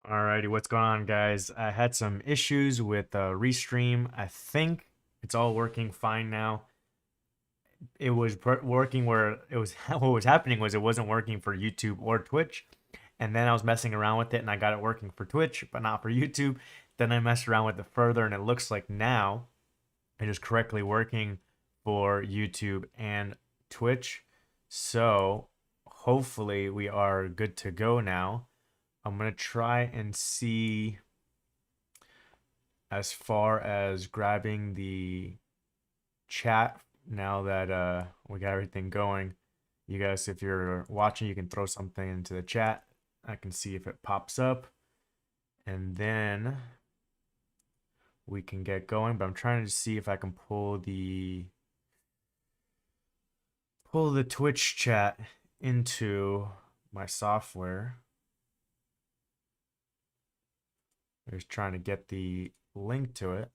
Alrighty, what's going on, guys? I had some issues with Restream. I think it's all working fine now. It was working where it was. What was happening was it wasn't working for YouTube or Twitch, and then I was messing around with it, and I got it working for Twitch, but not for YouTube. Then I messed around with it further, and it looks like now it is correctly working for YouTube and Twitch. So hopefully we are good to go now. I'm gonna try and see as far as grabbing the chat now that we got everything going. You guys, if you're watching, you can throw something into the chat. I can see if it pops up, and then we can get going. But I'm trying to see if I can pull the Twitch chat into my software. I'm just trying to get the link to it.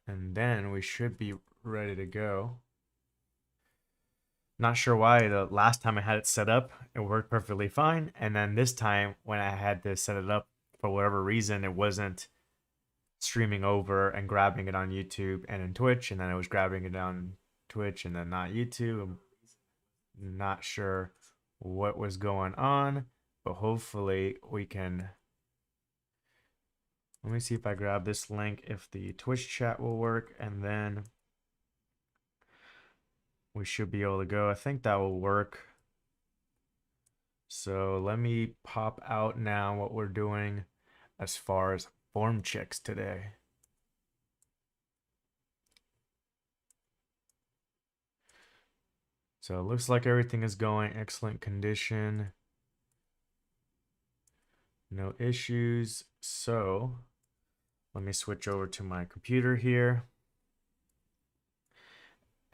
And then we should be ready to go. Not sure why the last time I had it set up, it worked perfectly fine. And then this time when I had to set it up, for whatever reason, it wasn't streaming over and grabbing it on YouTube and in Twitch. And then it was grabbing it on Twitch and then not YouTube. I'm not sure what was going on, but hopefully we can. Let me see if I grab this link, if the Twitch chat will work, and then we should be able to go. I think that will work. So let me pop out now what we're doing as far as form checks today. So it looks like everything is going excellent condition. No issues. So let me switch over to my computer here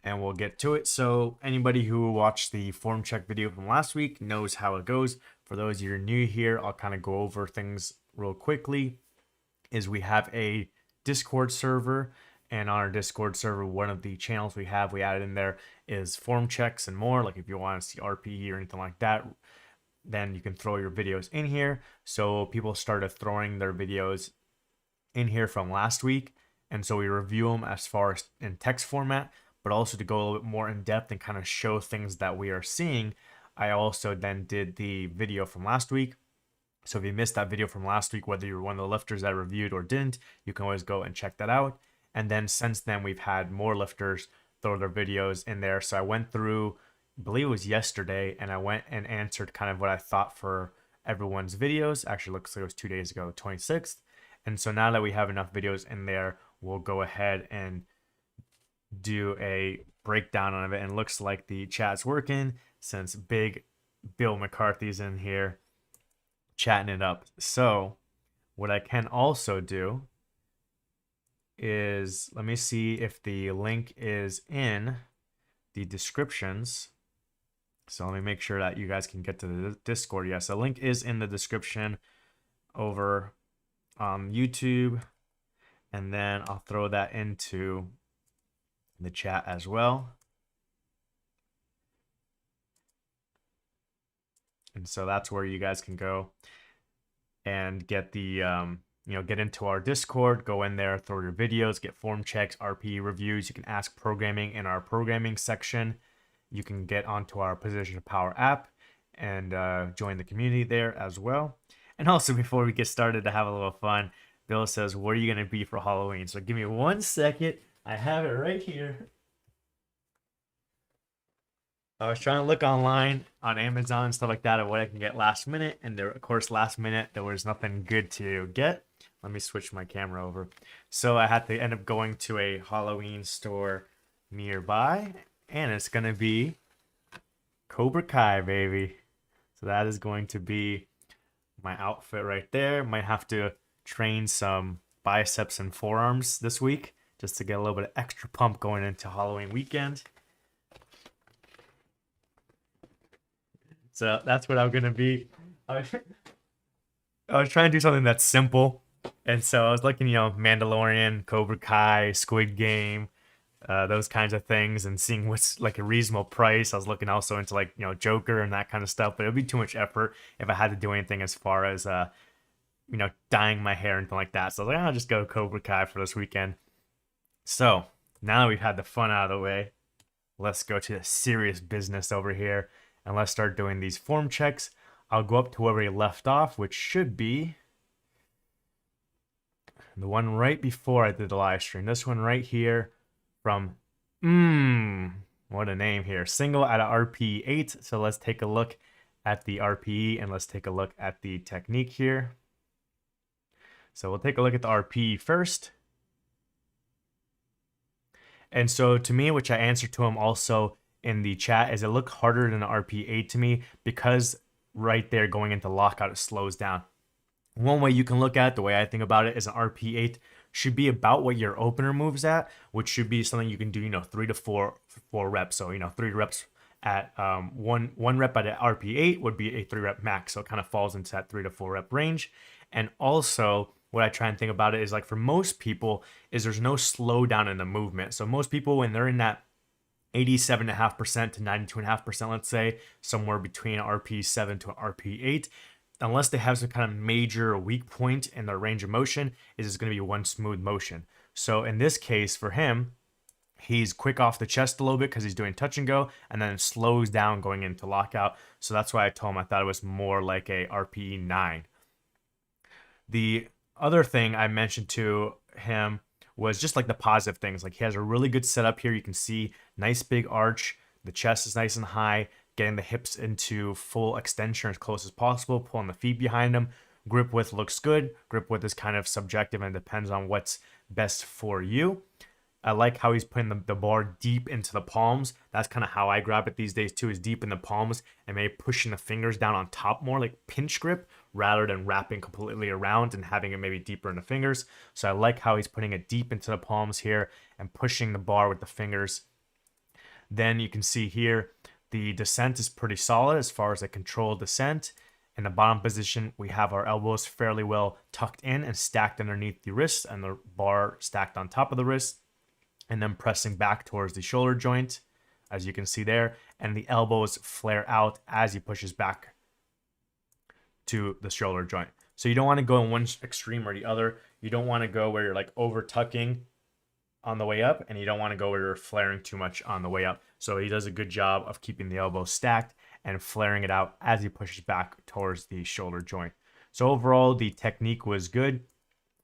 and we'll get to it. So anybody who watched the form check video from last week knows how it goes. For those of you who are new here, I'll kind of go over things real quickly. Is we have a Discord server, and on our Discord server, one of the channels we added in there is form checks and more. Like if you want to see RPE or anything like that, then you can throw your videos in here. So people started throwing their videos in here from last week, and so we review them as far as in text format, but also to go a little bit more in depth and kind of show things that we are seeing. I also then did the video from last week. So if you missed that video from last week, whether you're one of the lifters that I reviewed or didn't, you can always go and check that out. And then since then, we've had more lifters throw their videos in there. So I went through, I believe it was yesterday, and I went and answered kind of what I thought for everyone's videos. Actually, looks like it was 2 days ago, the 26th. And so now that we have enough videos in there, we'll go ahead and do a breakdown of it. And it looks like the chat's working since Big Bill McCarthy's in here chatting it up. So what I can also do is, let me see if the link is in the descriptions. So let me make sure that you guys can get to the Discord. Yes, the link is in the description over on YouTube, and then I'll throw that into the chat as well. And so that's where you guys can go and get the get into our Discord, go in there, throw your videos, get form checks, RPE reviews. You can ask programming in our programming section. You can get onto our Position of Power app and join the community there as well. And also, before we get started, to have a little fun, Bill says, what are you going to be for Halloween? So give me 1 second. I have it right here. I was trying to look online on Amazon and stuff like that of what I can get last minute. And there, of course, last minute, there was nothing good to get. Let me switch my camera over. So I had to end up going to a Halloween store nearby. And it's going to be Cobra Kai, baby. So that is going to be my outfit right there. Might have to train some biceps and forearms this week just to get a little bit of extra pump going into Halloween weekend. So that's what I'm gonna be. I was trying to do something that's simple, and so I was looking, Mandalorian, Cobra Kai, Squid Game, those kinds of things, and seeing what's like a reasonable price. I was looking also into like, Joker and that kind of stuff, but it would be too much effort if I had to do anything as far as dyeing my hair and anything like that. So I was like, I'll just go Cobra Kai for this weekend. So now that we've had the fun out of the way, let's go to the serious business over here and let's start doing these form checks. I'll go up to where we left off, which should be the one right before I did the live stream. This one right here from, what a name here. Single at a RPE 8. So let's take a look at the RPE and let's take a look at the technique here. So we'll take a look at the RPE first. And so to me, which I answered to him also in the chat, is it looked harder than the RPE 8 to me because right there going into lockout, it slows down. One way you can look at it, the way I think about it, is an RPE 8 should be about what your opener moves at, which should be something you can do, 3 to 4 reps. So, 3 reps at one rep at an RPE 8 would be a 3 rep max. So it kind of falls into that 3 to 4 rep range. And also what I try and think about it is like for most people is there's no slowdown in the movement. So most people, when they're in that 87.5% to 92.5%, let's say, somewhere between RPE 7 to RPE 8, unless they have some kind of major weak point in their range of motion, is it's going to be one smooth motion. So in this case for him, he's quick off the chest a little bit because he's doing touch and go, and then slows down going into lockout. So that's why I told him I thought it was more like a RPE 9. The other thing I mentioned to him was just like the positive things. Like he has a really good setup here. You can see nice big arch. The chest is nice and high. Getting the hips into full extension as close as possible. Pulling the feet behind him. Grip width looks good. Grip width is kind of subjective and depends on what's best for you. I like how he's putting the bar deep into the palms. That's kind of how I grab it these days too, is deep in the palms and maybe pushing the fingers down on top more, like pinch grip, rather than wrapping completely around and having it maybe deeper in the fingers. So I like how he's putting it deep into the palms here and pushing the bar with the fingers. Then you can see here, the descent is pretty solid as far as a controlled descent. In the bottom position, we have our elbows fairly well tucked in and stacked underneath the wrists and the bar stacked on top of the wrist. And then pressing back towards the shoulder joint, as you can see there, and the elbows flare out as he pushes back to the shoulder joint. So you don't want to go in one extreme or the other. You don't want to go where you're like over tucking on the way up, and you don't want to go where you're flaring too much on the way up. So he does a good job of keeping the elbows stacked and flaring it out as he pushes back towards the shoulder joint. So overall, the technique was good.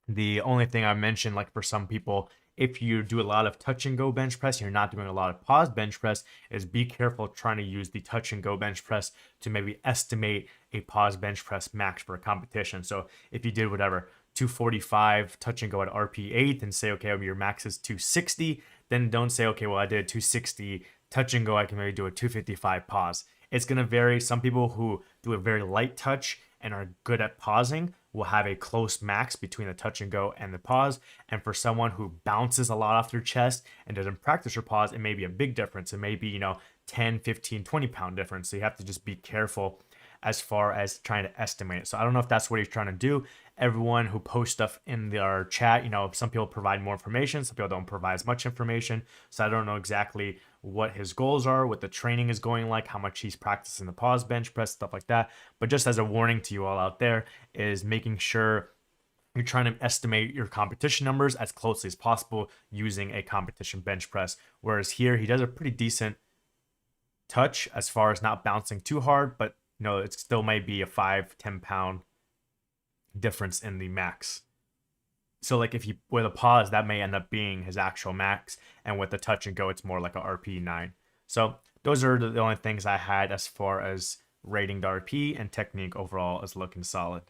The only thing I mentioned, like for some people, if you do a lot of touch and go bench press, you're not doing a lot of pause bench press, is be careful trying to use the touch and go bench press to maybe estimate a pause bench press max for a competition. So if you did whatever, 245 touch and go at RP 8 and say, okay, well, your max is 260, then don't say, okay, well, I did 260 touch and go, I can maybe do a 255 pause. It's going to vary. Some people who do a very light touch and are good at pausing will have a close max between the touch and go and the pause. And for someone who bounces a lot off their chest and doesn't practice your pause, it may be a big difference. It may be, 10, 15, 20 pound difference. So you have to just be careful as far as trying to estimate it. So I don't know if that's what he's trying to do. Everyone who posts stuff in our chat, some people provide more information, some people don't provide as much information. So I don't know exactly what his goals are, what the training is going like, how much he's practicing the pause bench press, stuff like that. But just as a warning to you all out there, is making sure you're trying to estimate your competition numbers as closely as possible using a competition bench press. Whereas here, he does a pretty decent touch as far as not bouncing too hard, but it still might be a 5-10 pound difference in the max. So like if you with a pause, that may end up being his actual max, and with the touch and go, it's more like a RP 9. So those are the only things I had as far as rating the RP, and technique overall is looking solid.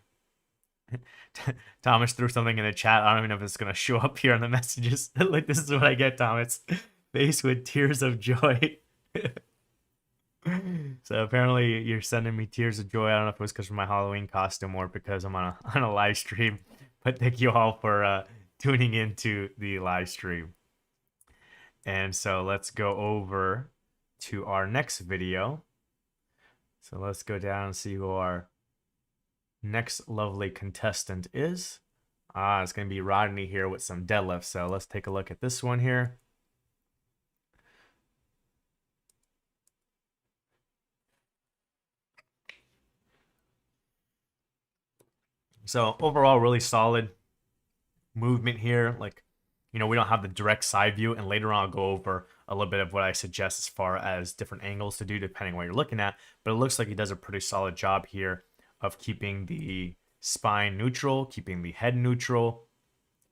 Thomas threw something in the chat. I don't even know if it's gonna show up here on the messages. Like, this is what I get, Thomas. Face with tears of joy. So apparently you're sending me tears of joy. I don't know if it was because of my Halloween costume or because I'm on a live stream. But thank you all for tuning into the live stream. And so let's go over to our next video. So let's go down and see who our next lovely contestant is. It's going to be Rodney here with some deadlifts. So let's take a look at this one here. So overall, really solid movement here. Like, we don't have the direct side view, and later on I'll go over a little bit of what I suggest as far as different angles to do depending on what you're looking at. But it looks like he does a pretty solid job here of keeping the spine neutral, keeping the head neutral.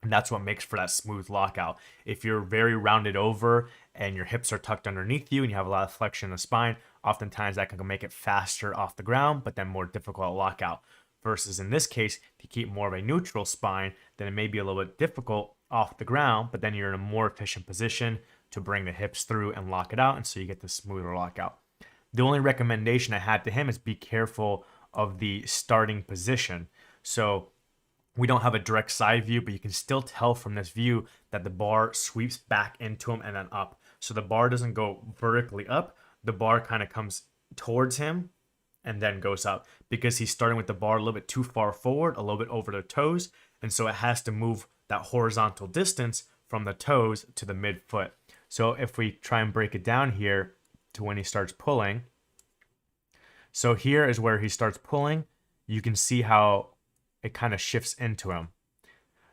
And that's what makes for that smooth lockout. If you're very rounded over and your hips are tucked underneath you and you have a lot of flexion in the spine, oftentimes that can make it faster off the ground, but then more difficult lockout. Versus in this case, to keep more of a neutral spine, then it may be a little bit difficult off the ground, but then you're in a more efficient position to bring the hips through and lock it out, and so you get the smoother lockout. The only recommendation I had to him is be careful of the starting position. So we don't have a direct side view, but you can still tell from this view that the bar sweeps back into him and then up. So the bar doesn't go vertically up. The bar kind of comes towards him and then goes up because he's starting with the bar a little bit too far forward, a little bit over the toes. And so it has to move that horizontal distance from the toes to the midfoot. So if we try and break it down here to when he starts pulling. So here is where he starts pulling. You can see how it kind of shifts into him.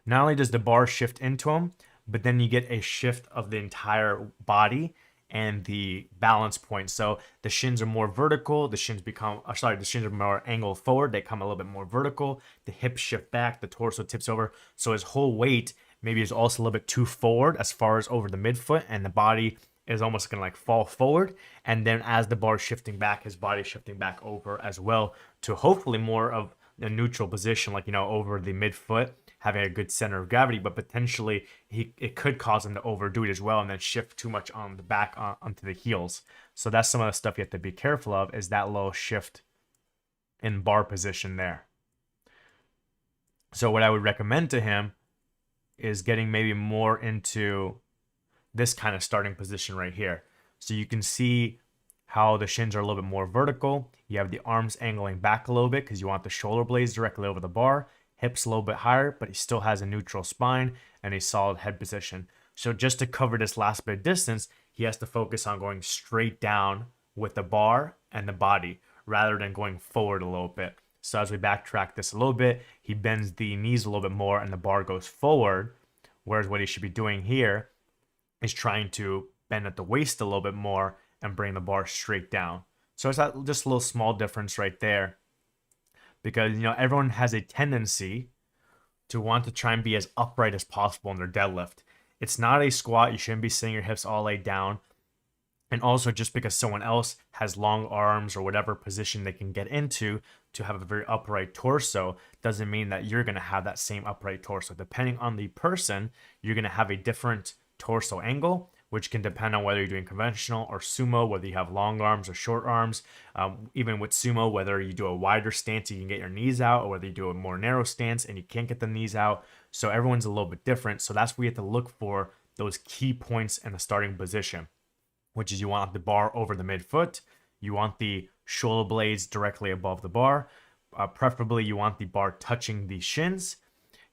Not only does the bar shift into him, but then you get a shift of the entire body and the balance point. So the shins are more vertical. The shins are more angled forward. They come a little bit more vertical. The hips shift back. The torso tips over. So his whole weight maybe is also a little bit too forward as far as over the midfoot, and the body is almost going to fall forward. And then as the bar is shifting back, his body is shifting back over as well to hopefully more of a neutral position, over the midfoot, having a good center of gravity, but potentially it could cause him to overdo it as well and then shift too much on the back onto the heels. So that's some of the stuff you have to be careful of, is that little shift in bar position there. So what I would recommend to him is getting maybe more into this kind of starting position right here. So you can see how the shins are a little bit more vertical. You have the arms angling back a little bit because you want the shoulder blades directly over the bar. Hips a little bit higher, but he still has a neutral spine and a solid head position. So just to cover this last bit of distance, he has to focus on going straight down with the bar and the body rather than going forward a little bit. So as we backtrack this a little bit, he bends the knees a little bit more and the bar goes forward. Whereas what he should be doing here is trying to bend at the waist a little bit more and bring the bar straight down. So it's that just a little small difference right there. Because, everyone has a tendency to want to try and be as upright as possible in their deadlift. It's not a squat. You shouldn't be sitting your hips all laid down. And also, just because someone else has long arms or whatever position they can get into to have a very upright torso doesn't mean that you're going to have that same upright torso. Depending on the person, you're going to have a different torso angle, which can depend on whether you're doing conventional or sumo, whether you have long arms or short arms. Even with sumo, whether you do a wider stance, you can get your knees out, or whether you do a more narrow stance and you can't get the knees out. So everyone's a little bit different. So that's where you have to look for those key points in the starting position, which is you want the bar over the midfoot. You want the shoulder blades directly above the bar. Preferably, you want the bar touching the shins.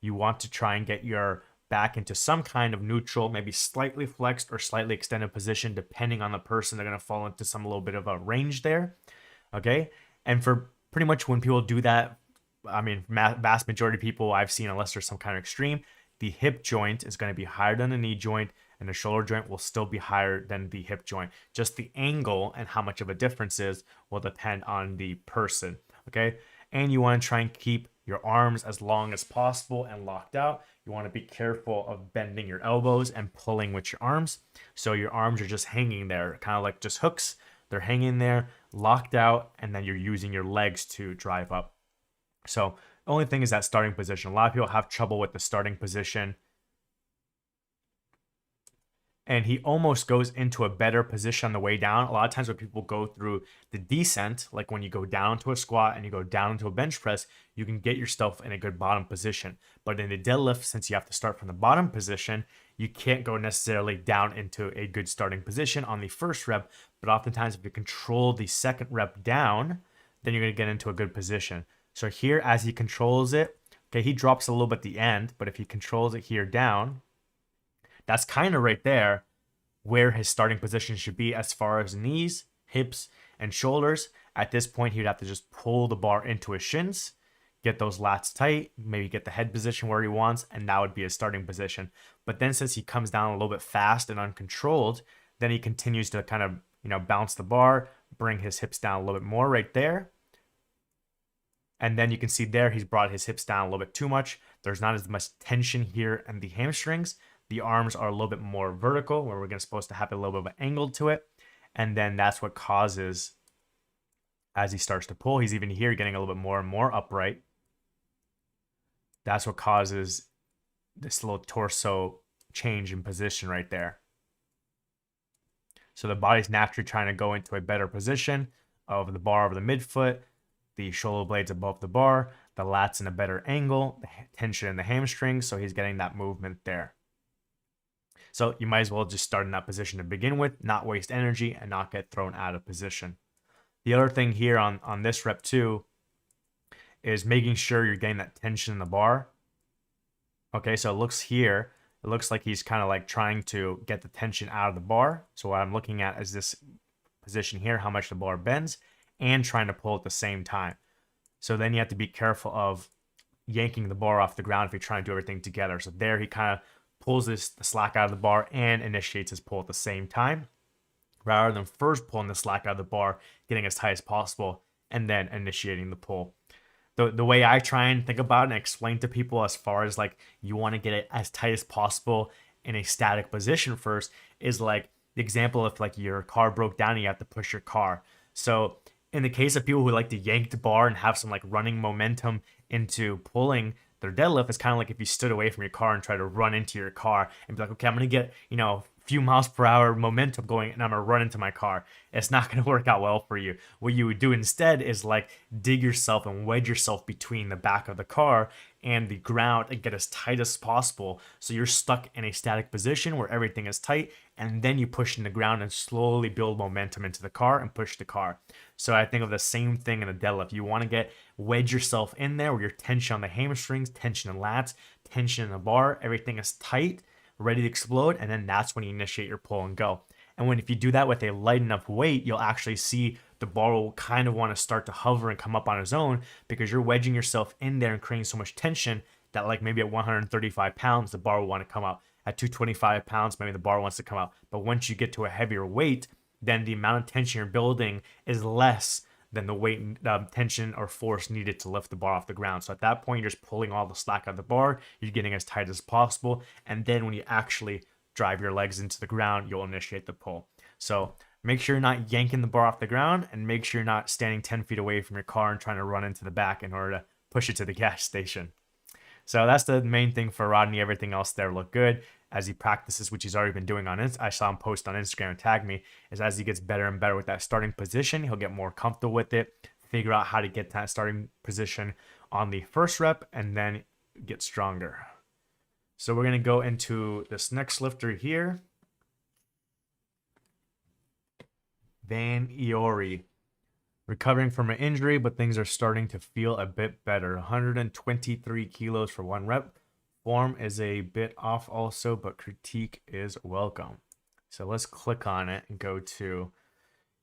You want to try and get your back into some kind of neutral, maybe slightly flexed or slightly extended position, depending on the person. They're going to fall into some little bit of a range there. Okay. And for pretty much when people do that, vast majority of people I've seen, unless there's some kind of extreme, the hip joint is going to be higher than the knee joint, and the shoulder joint will still be higher than the hip joint. Just the angle and how much of a difference is will depend on the person. Okay. And you want to try and keep your arms as long as possible and locked out. You want to be careful of bending your elbows and pulling with your arms. So your arms are just hanging there, kind of like just hooks. They're hanging there, locked out, and then you're using your legs to drive up. So the only thing is that starting position. A lot of people have trouble with the starting position. And he almost goes into a better position on the way down. A lot of times when people go through the descent, like when you go down to a squat and you go down to a bench press, you can get yourself in a good bottom position. But in the deadlift, since you have to start from the bottom position, you can't go necessarily down into a good starting position on the first rep. But oftentimes if you control the second rep down, then you're going to get into a good position. So here, as he controls it, okay, he drops a little bit at the end, but if he controls it here down, that's kind of right there where his starting position should be as far as knees, hips, and shoulders. At this point, he'd have to just pull the bar into his shins, get those lats tight, maybe get the head position where he wants, and that would be his starting position. But then since he comes down a little bit fast and uncontrolled, then he continues to kind of, bounce the bar, bring his hips down a little bit more right there. And then you can see there, he's brought his hips down a little bit too much. There's not as much tension here in the hamstrings. The arms are a little bit more vertical, where we're supposed to have a little bit of an angle to it. And then that's what causes, as he starts to pull, he's even here getting a little bit more and more upright. That's what causes this little torso change in position right there. So the body's naturally trying to go into a better position of the bar over the midfoot, the shoulder blades above the bar, the lats in a better angle, the tension in the hamstrings, so he's getting that movement there. So you might as well just start in that position to begin with, not waste energy and not get thrown out of position. The other thing here on this rep too is making sure you're getting that tension in the bar. Okay, so it looks like he's kind of like trying to get the tension out of the bar. So what I'm looking at is this position here, how much the bar bends, and trying to pull at the same time. So then you have to be careful of yanking the bar off the ground if you're trying to do everything together. So there he kind of pulls the slack out of the bar and initiates his pull at the same time, rather than first pulling the slack out of the bar, getting as tight as possible, and then initiating the pull. The way I try and think about it and explain to people, as far as like you want to get it as tight as possible in a static position first, is like the example of like your car broke down and you have to push your car. So in the case of people who like to yank the bar and have some like running momentum into pulling their deadlift, it's kind of like if you stood away from your car and tried to run into your car and be like, okay, I'm going to get, few miles per hour momentum going and I'm gonna run into my car. It's not gonna work out well for you. What you would do instead is like dig yourself and wedge yourself between the back of the car and the ground and get as tight as possible, so you're stuck in a static position where everything is tight, and then you push in the ground and slowly build momentum into the car and push the car. So I think of the same thing in a deadlift. You want to wedge yourself in there where your tension on the hamstrings, tension in lats, tension in the bar, everything is tight, ready to explode, and then that's when you initiate your pull and go. And if you do that with a light enough weight, you'll actually see the bar will kind of want to start to hover and come up on its own, because you're wedging yourself in there and creating so much tension that like maybe at 135 pounds, the bar will want to come out. At 225 pounds, maybe the bar wants to come out. But once you get to a heavier weight, then the amount of tension you're building is less than the weight, tension or force needed to lift the bar off the ground. So at that point, you're just pulling all the slack out of the bar. You're getting as tight as possible. And then when you actually drive your legs into the ground, you'll initiate the pull. So make sure you're not yanking the bar off the ground, and make sure you're not standing 10 feet away from your car and trying to run into the back in order to push it to the gas station. So that's the main thing for Rodney. Everything else there looked good as he practices, which he's already been doing I saw him post on Instagram and tag me, is as he gets better and better with that starting position, he'll get more comfortable with it, figure out how to get that starting position on the first rep, and then get stronger. So we're going to go into this next lifter here. Van Iori. Recovering from an injury, but things are starting to feel a bit better. 123 kilos for one rep. Form is a bit off also, but critique is welcome. So let's click on it and go to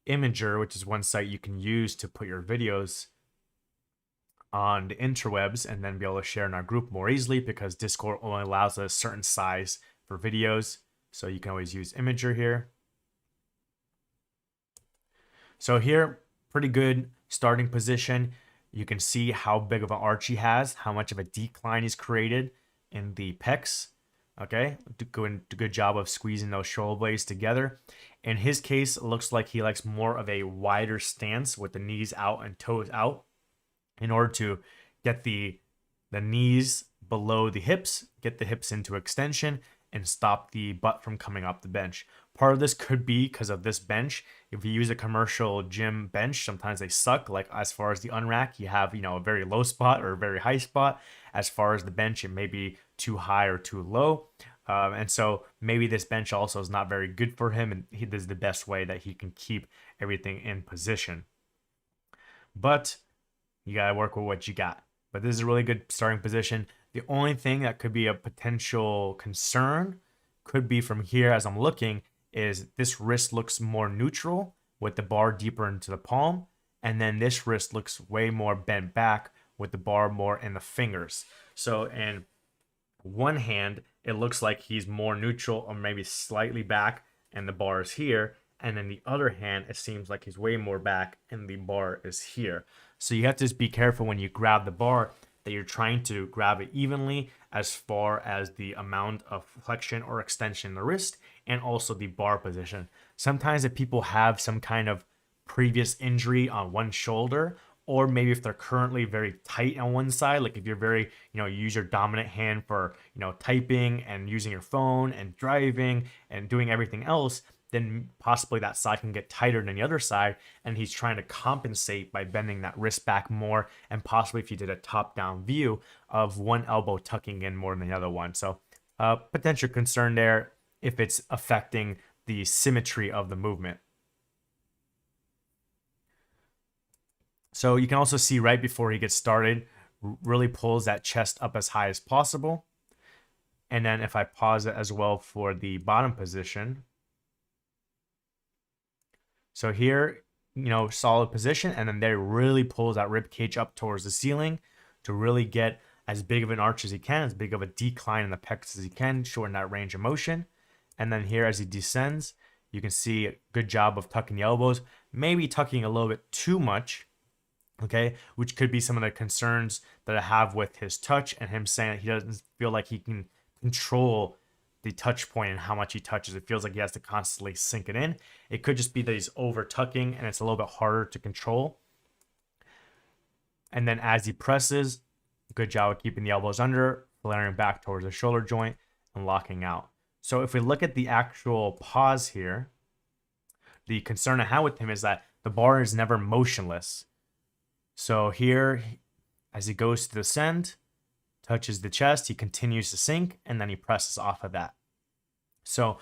Imager, which is one site you can use to put your videos on the interwebs and then be able to share in our group more easily, because Discord only allows a certain size for videos. So you can always use Imager here. So here, pretty good starting position. You can see how big of an arch he has, how much of a decline he's created in the pecs. Okay, good job of squeezing those shoulder blades together. In his case, it looks like he likes more of a wider stance with the knees out and toes out, in order to get the knees below the hips, get the hips into extension, and stop the butt from coming off the bench. Part of this could be because of this bench. If you use a commercial gym bench, sometimes they suck. Like as far as the unrack, you have, a very low spot or a very high spot. As far as the bench, it may be too high or too low. And so maybe this bench also is not very good for him, and this is the best way that he can keep everything in position. But you got to work with what you got. But this is a really good starting position. The only thing that could be a potential concern could be from here as I'm looking is this wrist looks more neutral with the bar deeper into the palm. And then this wrist looks way more bent back with the bar more in the fingers. So in one hand, it looks like he's more neutral or maybe slightly back and the bar is here. And in the other hand, it seems like he's way more back and the bar is here. So you have to just be careful when you grab the bar that you're trying to grab it evenly as far as the amount of flexion or extension in the wrist and also the bar position. Sometimes if people have some kind of previous injury on one shoulder, or maybe if they're currently very tight on one side, like if you're very, you use your dominant hand for, typing and using your phone and driving and doing everything else, then possibly that side can get tighter than the other side. And he's trying to compensate by bending that wrist back more. And possibly if you did a top down view of one elbow tucking in more than the other one. So potential concern there if it's affecting the symmetry of the movement. So you can also see right before he gets started, really pulls that chest up as high as possible. And then if I pause it as well for the bottom position. So here, solid position. And then there really pulls that rib cage up towards the ceiling to really get as big of an arch as he can, as big of a decline in the pecs as he can, shorten that range of motion. And then here as he descends, you can see a good job of tucking the elbows, maybe tucking a little bit too much. Okay, which could be some of the concerns that I have with his touch and him saying that he doesn't feel like he can control the touch point and how much he touches. It feels like he has to constantly sink it in. It could just be that he's over tucking and it's a little bit harder to control. And then as he presses, good job of keeping the elbows under, flaring back towards the shoulder joint and locking out. So if we look at the actual pause here, the concern I have with him is that the bar is never motionless. So here, as he goes to descend, touches the chest, he continues to sink, and then he presses off of that. So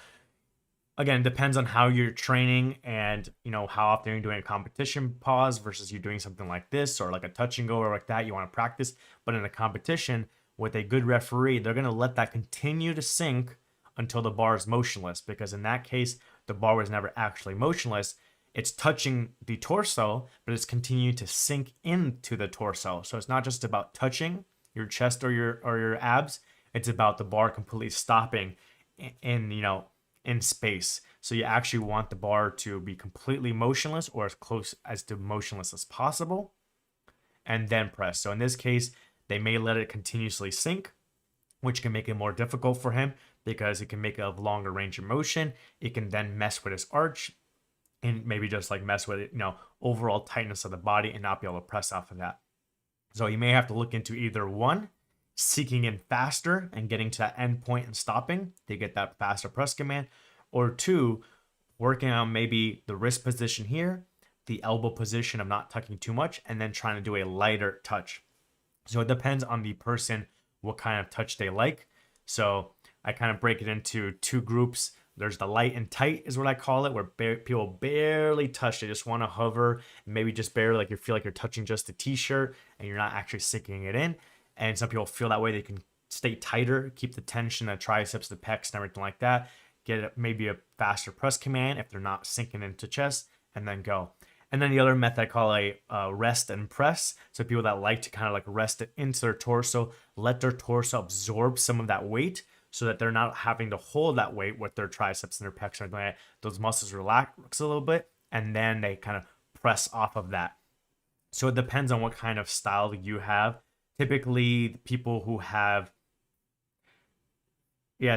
again, it depends on how you're training and, how often you're doing a competition pause versus you doing something like this or like a touch and go or like that you want to practice. But in a competition with a good referee, they're going to let that continue to sink until the bar is motionless, because in that case, the bar was never actually motionless. It's touching the torso, but it's continuing to sink into the torso. So it's not just about touching your chest or your abs. It's about the bar completely stopping in space. So you actually want the bar to be completely motionless or as close as to motionless as possible, and then press. So in this case, they may let it continuously sink, which can make it more difficult for him because it can make a longer range of motion. It can then mess with his arch and maybe just like mess with it, overall tightness of the body and not be able to press off of that. So you may have to look into either one, seeking in faster and getting to that end point and stopping to get that faster press command, or two, working on maybe the wrist position here, the elbow position of not tucking too much, and then trying to do a lighter touch. So it depends on the person, what kind of touch they like. So I kind of break it into two groups. There's the light and tight is what I call it, where people barely touch. They just want to hover, maybe just barely, like you feel like you're touching just a t-shirt and you're not actually sinking it in. And some people feel that way. They can stay tighter, keep the tension, the triceps, the pecs, and everything like that. Get maybe a faster press command if they're not sinking into chest, and then go. And then the other method I call a rest and press. So people that like to kind of like rest it into their torso, let their torso absorb some of that weight, so that they're not having to hold that weight with their triceps and their pecs. And those muscles relax a little bit, and then they kind of press off of that. So it depends on what kind of style you have. Typically, people who have,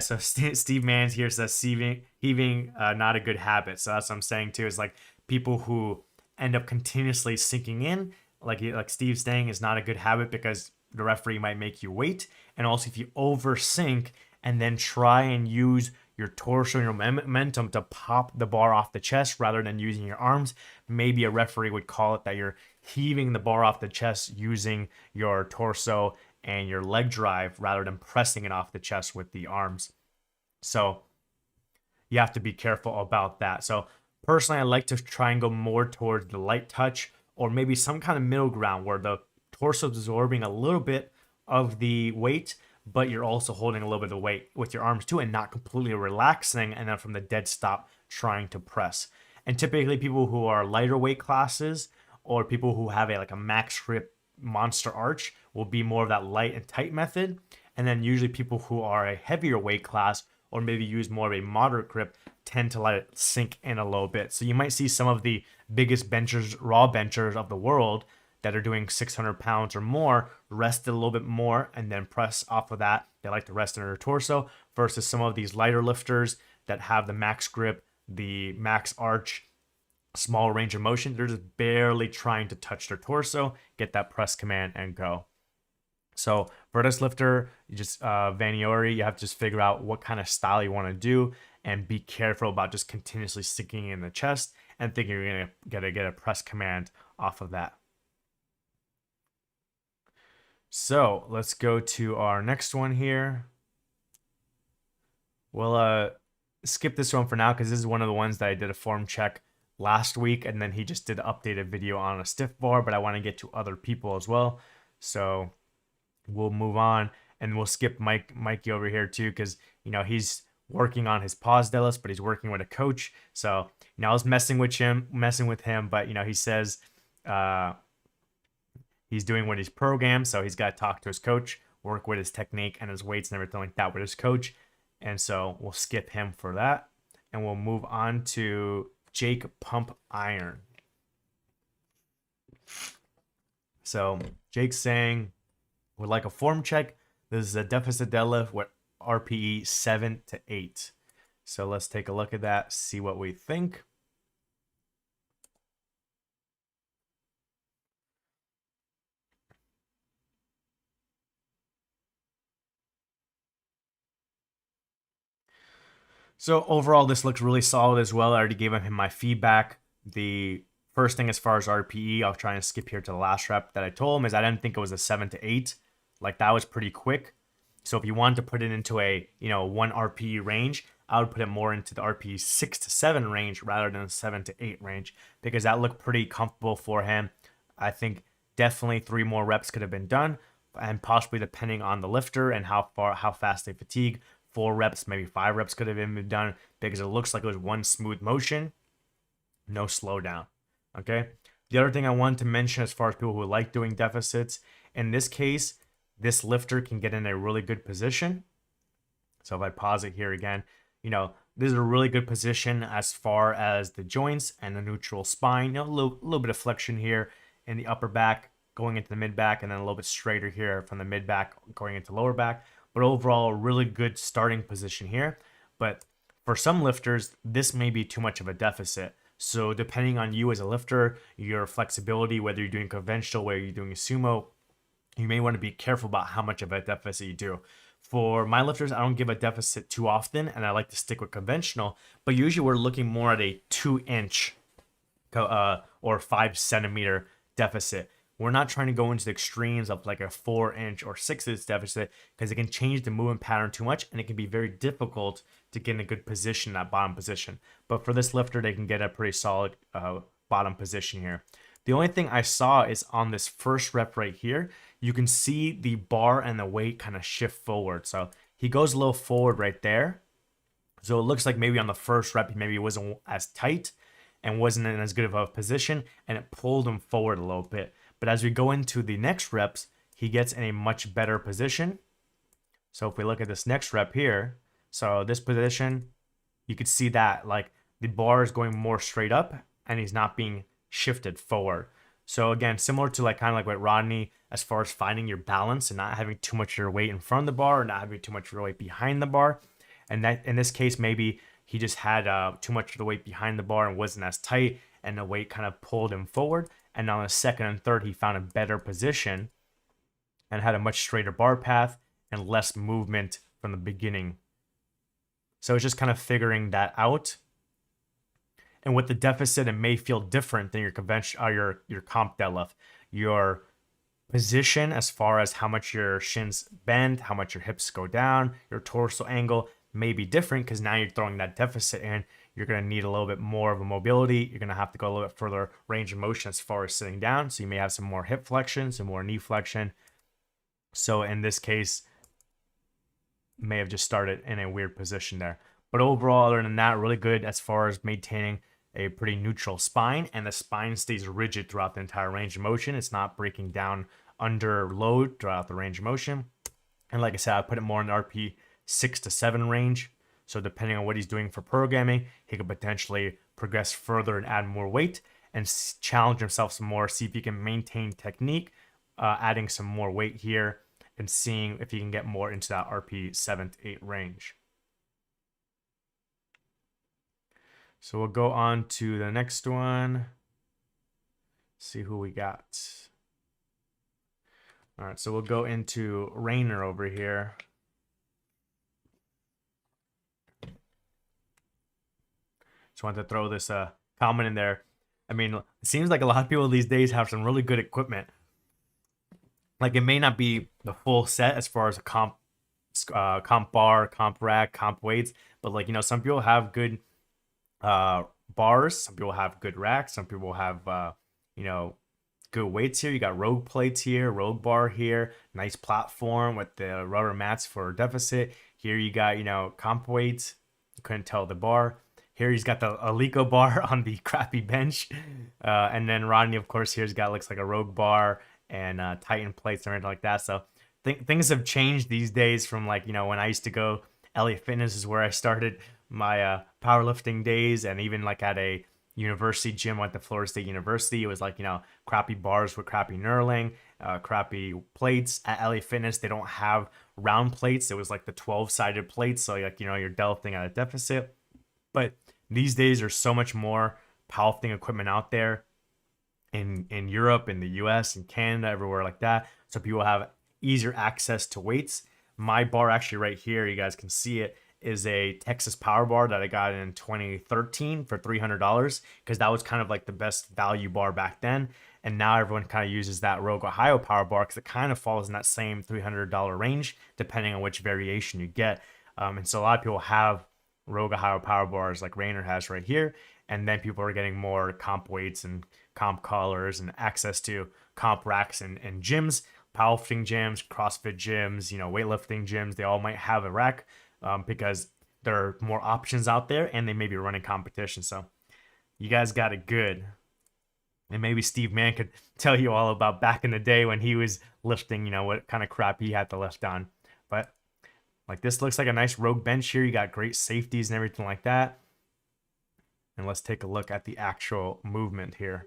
so Steve Manns here says heaving not a good habit. So that's what I'm saying too, is like people who end up continuously sinking in, like Steve's saying, is not a good habit because the referee might make you wait. And also if you over sink and then try and use your torso and your momentum to pop the bar off the chest rather than using your arms, maybe a referee would call it that you're heaving the bar off the chest using your torso and your leg drive rather than pressing it off the chest with the arms. So you have to be careful about that. So personally, I like to try and go more towards the light touch, or maybe some kind of middle ground where the torso is absorbing a little bit of the weight, but you're also holding a little bit of weight with your arms too and not completely relaxing, and then from the dead stop trying to press. And typically people who are lighter weight classes or people who have a max grip monster arch will be more of that light and tight method. And then usually people who are a heavier weight class or maybe use more of a moderate grip tend to let it sink in a little bit. So you might see some of the biggest benchers, raw benchers of the world that are doing 600 pounds or more rest it a little bit more and then press off of that. They like to rest in their torso versus some of these lighter lifters that have the max grip, the max arch, small range of motion. They're just barely trying to touch their torso, get that press command and go. So for this lifter, you just Vaniori, you have to just figure out what kind of style you want to do and be careful about just continuously sinking in the chest and thinking you're gonna get a press command off of that. So let's go to our next one here. We'll skip this one for now because this is one of the ones that I did a form check last week, and then he just did an updated video on a stiff bar, but I want to get to other people as well. So we'll move on and we'll skip Mikey over here too, because he's working on his pause deadlifts, but he's working with a coach. So I was messing with him, but he says he's doing what he's programmed, so he's got to talk to his coach, work with his technique and his weights and everything like that with his coach. And so we'll skip him for that, and we'll move on to Jake Pump Iron. So Jake's saying, would like a form check. This is a deficit deadlift with RPE 7 to 8. So let's take a look at that, see what we think. So overall, this looks really solid as well. I already gave him my feedback. The first thing as far as RPE, I'll try and skip here to the last rep that I told him, is I didn't think it was a 7 to 8. Like, that was pretty quick. So if you wanted to put it into a 1 RPE range, I would put it more into the RPE 6 to 7 range rather than the 7 to 8 range, because that looked pretty comfortable for him. I think definitely 3 more reps could have been done, and possibly depending on the lifter and how fast they fatigue, 4 reps, maybe 5 reps could have been done, because it looks like it was one smooth motion, no slowdown. Okay. The other thing I wanted to mention as far as people who like doing deficits, in this case, this lifter can get in a really good position. So if I pause it here again, this is a really good position as far as the joints and the neutral spine. A little bit of flexion here in the upper back going into the mid back, and then a little bit straighter here from the mid back going into lower back. But overall, a really good starting position here. But for some lifters, this may be too much of a deficit. So depending on you as a lifter, your flexibility, whether you're doing conventional, whether you're doing a sumo, you may want to be careful about how much of a deficit you do. For my lifters, I don't give a deficit too often, and I like to stick with conventional. But usually we're looking more at a 2-inch or 5 centimeter deficit. We're not trying to go into the extremes of like a 4-inch or 6-inch deficit, because it can change the movement pattern too much, and it can be very difficult to get in a good position in that bottom position. But for this lifter, they can get a pretty solid bottom position here. The only thing I saw is on this first rep right here, you can see the bar and the weight kind of shift forward. So he goes a little forward right there. So it looks like maybe on the first rep, maybe it wasn't as tight and wasn't in as good of a position, and it pulled him forward a little bit. But as we go into the next reps, he gets in a much better position. So if we look at this next rep here, so this position, you could see that like the bar is going more straight up and he's not being shifted forward. So again, similar to like kind of like what Rodney, as far as finding your balance and not having too much of your weight in front of the bar or not having too much of your weight behind the bar. And that in this case, maybe he just had too much of the weight behind the bar and wasn't as tight, and the weight kind of pulled him forward. And on the second and third, he found a better position and had a much straighter bar path and less movement from the beginning. So it's just kind of figuring that out. And with the deficit, it may feel different than your conventional or your comp deadlift. Your position as far as how much your shins bend, how much your hips go down, your torso angle may be different, because now you're throwing that deficit in. You're going to need a little bit more of a mobility. You're going to have to go a little bit further range of motion as far as sitting down. So you may have some more hip flexion, some more knee flexion. So in this case, may have just started in a weird position there. But overall, other than that, really good as far as maintaining a pretty neutral spine, and the spine stays rigid throughout the entire range of motion. It's not breaking down under load throughout the range of motion. And like I said, I put it more in the RP 6 to 7 range. So depending on what he's doing for programming, he could potentially progress further and add more weight and challenge himself some more, see if he can maintain technique, adding some more weight here and seeing if he can get more into that RP 7 to 8 range. So we'll go on to the next one. See who we got. All right, so we'll go into Rainer over here. Just wanted to throw this comment in there. I mean, it seems like a lot of people these days have some really good equipment. Like, it may not be the full set as far as a comp bar, comp rack, comp weights, but like, you know, some people have good bars, some people have good racks, some people have you know, good weights here. You got Rogue plates here, Rogue bar here, nice platform with the rubber mats for deficit. Here you got, you know, comp weights. You couldn't tell the bar. Here he's got the Alico bar on the crappy bench. And then Rodney, of course, here's got, looks like a Rogue bar and Titan plates and everything like that. So things have changed these days from, like, you know, when I used to go, LA Fitness is where I started my powerlifting days, and even like at a university gym at the Florida State University, it was like, you know, crappy bars with crappy knurling, crappy plates. At LA Fitness, they don't have round plates. It was like the 12-sided plates, so like, you know, you're deadlifting at a deficit. But these days there's so much more powerlifting equipment out there in Europe, in the US, in Canada, everywhere like that, so people have easier access to weights. My bar, actually right here, you guys can see it, is a Texas Power Bar that I got in 2013 for $300, because that was kind of like the best value bar back then. And now everyone kind of uses that Rogue Ohio Power Bar because it kind of falls in that same $300 range, depending on which variation you get. And so a lot of people have Rogue Ohio Power Bars like Rainer has right here. And then people are getting more comp weights and comp collars and access to comp racks and gyms, powerlifting gyms, CrossFit gyms, you know, weightlifting gyms. They all might have a rack. Because there are more options out there and they may be running competition. So you guys got it good. And maybe Steve Mann could tell you all about back in the day when he was lifting, you know, what kind of crap he had to lift on. But like, this looks like a nice Rogue bench here. You got great safeties and everything like that. And let's take a look at the actual movement here.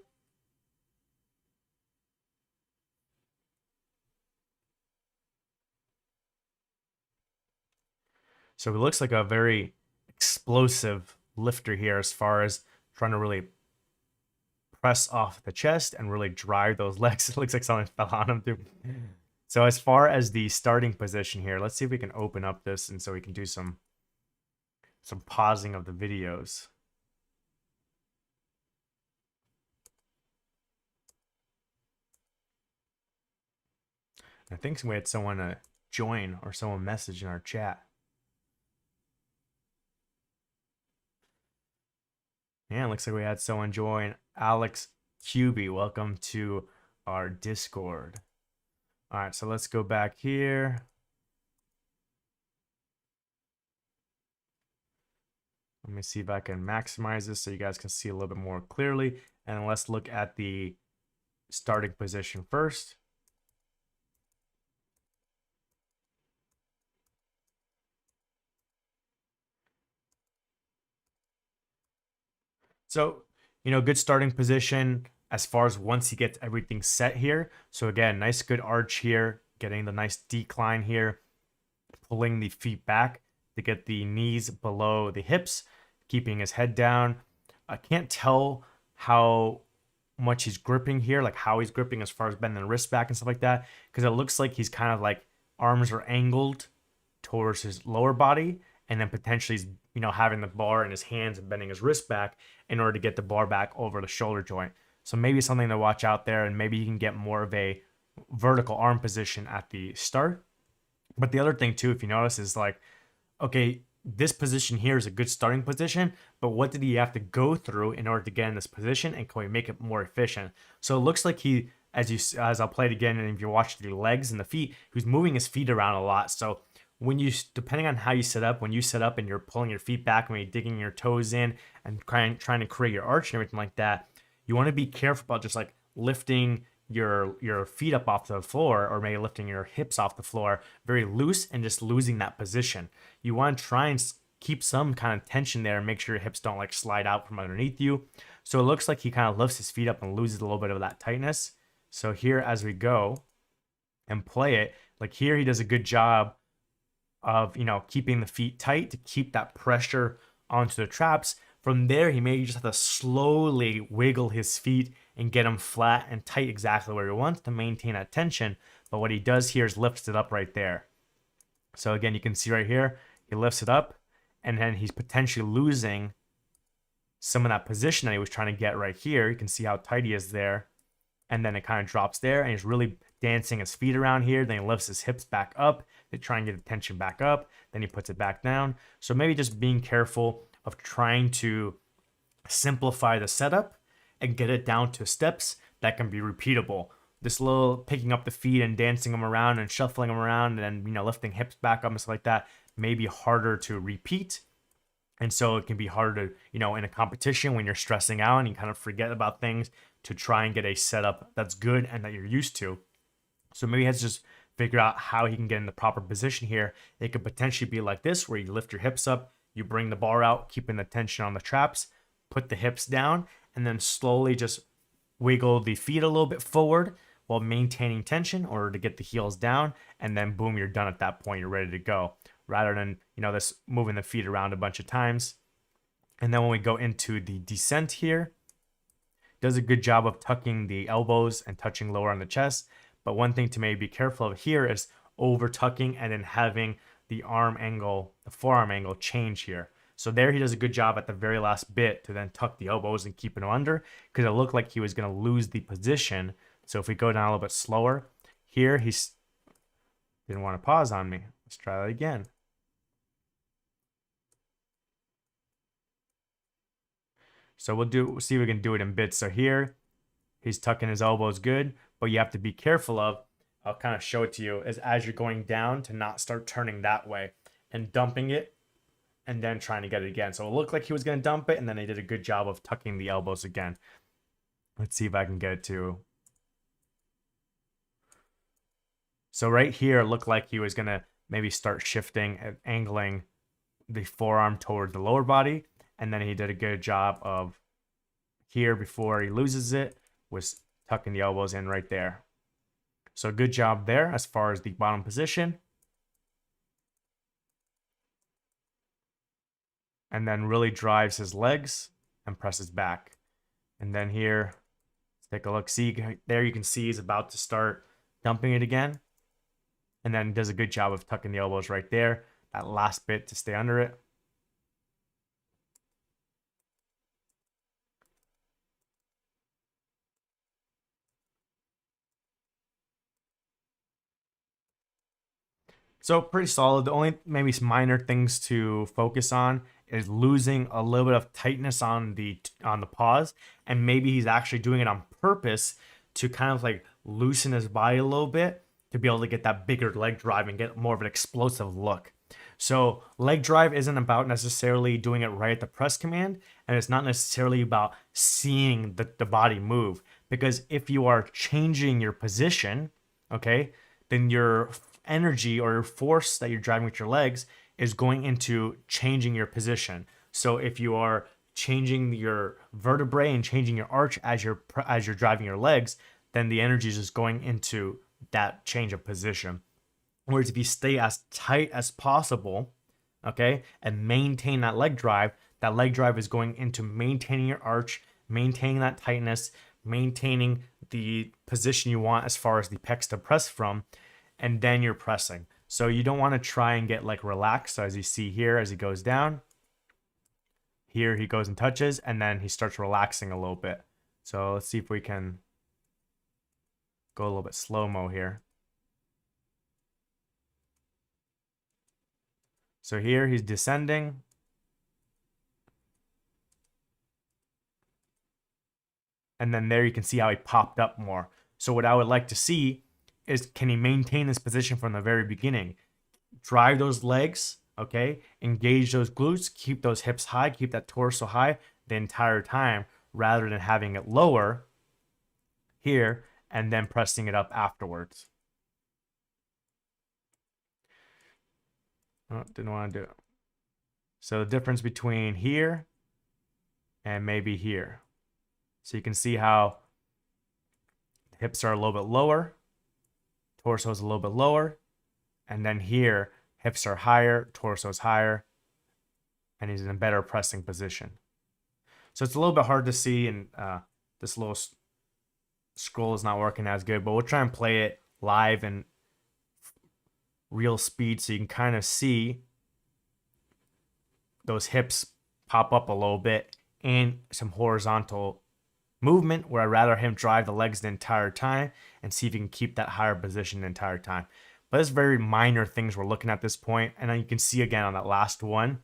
So it looks like a very explosive lifter here as far as trying to really press off the chest and really drive those legs. It looks like someone fell on him too. So as far as the starting position here, let's see if we can open up this and so we can do some pausing of the videos. I think we had someone join or someone message in our chat. Yeah, it looks like we had someone join. Alex QB, welcome to our Discord. All right, so let's go back here. Let me see if I can maximize this so you guys can see a little bit more clearly. And let's look at the starting position first. So, you know, good starting position as far as once he gets everything set here. So again, nice good arch here, getting the nice decline here, pulling the feet back to get the knees below the hips, keeping his head down. I can't tell how much he's gripping here, like how he's gripping as far as bending the wrist back and stuff like that, because it looks like he's kind of like arms are angled towards his lower body, and then potentially he's, you know, having the bar in his hands and bending his wrist back in order to get the bar back over the shoulder joint. So maybe something to watch out there, and maybe you can get more of a vertical arm position at the start. But the other thing too, if you notice, is like, okay, this position here is a good starting position, but what did he have to go through in order to get in this position, and can we make it more efficient? So it looks like he, as I'll play it again, and if you watch the legs and the feet, he's moving his feet around a lot. So when you, depending on how you set up, when you set up and you're pulling your feet back, when you're digging your toes in and trying to create your arch and everything like that, you want to be careful about just like lifting your feet up off the floor, or maybe lifting your hips off the floor very loose and just losing that position. You want to try and keep some kind of tension there and make sure your hips don't like slide out from underneath you. So it looks like he kind of lifts his feet up and loses a little bit of that tightness. So here, as we go and play it, like here he does a good job of, keeping the feet tight to keep that pressure onto the traps. From there, he may just have to slowly wiggle his feet and get them flat and tight exactly where he wants to maintain that tension. But what he does here is lifts it up right there. So again, you can see right here, he lifts it up, and then he's potentially losing some of that position that he was trying to get right here. You can see how tight he is there. And then it kind of drops there, and he's really dancing his feet around here. Then he lifts his hips back up to try and get the tension back up. Then he puts it back down. So maybe just being careful of trying to simplify the setup and get it down to steps that can be repeatable. This little picking up the feet and dancing them around and shuffling them around and then, lifting hips back up and stuff like that may be harder to repeat. And so it can be harder to, in a competition when you're stressing out and you kind of forget about things, to try and get a setup that's good and that you're used to. So maybe he has to just figure out how he can get in the proper position here. It could potentially be like this, where you lift your hips up, you bring the bar out, keeping the tension on the traps, put the hips down, and then slowly just wiggle the feet a little bit forward while maintaining tension in order to get the heels down. And then boom, you're done at that point. You're ready to go. Rather than, this moving the feet around a bunch of times. And then when we go into the descent here, does a good job of tucking the elbows and touching lower on the chest. But one thing to maybe be careful of here is over tucking and then having the forearm angle change here. So there he does a good job at the very last bit to then tuck the elbows and keep them under, because it looked like he was going to lose the position. So if we go down a little bit slower, here he's didn't want to pause on me. Let's try that again. So we'll see if we can do it in bits. So here, he's tucking his elbows good, but you have to be careful of, I'll kind of show it to you, is as you're going down to not start turning that way and dumping it and then trying to get it again. So it looked like he was going to dump it, and then he did a good job of tucking the elbows again. Let's see if I can get it to. So right here, it looked like he was going to maybe start shifting and angling the forearm toward the lower body. And then he did a good job of here, before he loses it, was tucking the elbows in right there. So good job there as far as the bottom position. And then really drives his legs and presses back. And then here, let's take a look. See, there you can see he's about to start dumping it again. And then does a good job of tucking the elbows right there. That last bit to stay under it. So pretty solid. The only maybe some minor things to focus on is losing a little bit of tightness on the pause, and maybe he's actually doing it on purpose to kind of like loosen his body a little bit to be able to get that bigger leg drive and get more of an explosive look. So leg drive isn't about necessarily doing it right at the press command, and it's not necessarily about seeing the body move, because if you are changing your position, okay, then your energy or your force that you're driving with your legs is going into changing your position. So if you are changing your vertebrae and changing your arch as you're driving your legs, then the energy is just going into that change of position. Whereas if you stay as tight as possible, okay, and maintain that leg drive is going into maintaining your arch, maintaining that tightness, maintaining the position you want as far as the pecs to press from, and then you're pressing. So you don't want to try and get like relaxed. So as you see here, as he goes down, here he goes and touches, and then he starts relaxing a little bit. So let's see if we can go a little bit slow-mo here. So here he's descending. And then there you can see how he popped up more. So what I would like to see is, can he maintain this position from the very beginning? Drive those legs, okay? Engage those glutes, keep those hips high, keep that torso high the entire time, rather than having it lower here and then pressing it up afterwards. Oh, didn't want to do it. So the difference between here and maybe here. So you can see how the hips are a little bit lower, torso is a little bit lower, and then here hips are higher, torso is higher, and he's in a better pressing position. So it's a little bit hard to see, and this little scroll is not working as good, but we'll try and play it live and real speed so you can kind of see those hips pop up a little bit and some horizontal movement where I'd rather him drive the legs the entire time and see if he can keep that higher position the entire time. But it's very minor things we're looking at this point. And then you can see again on that last one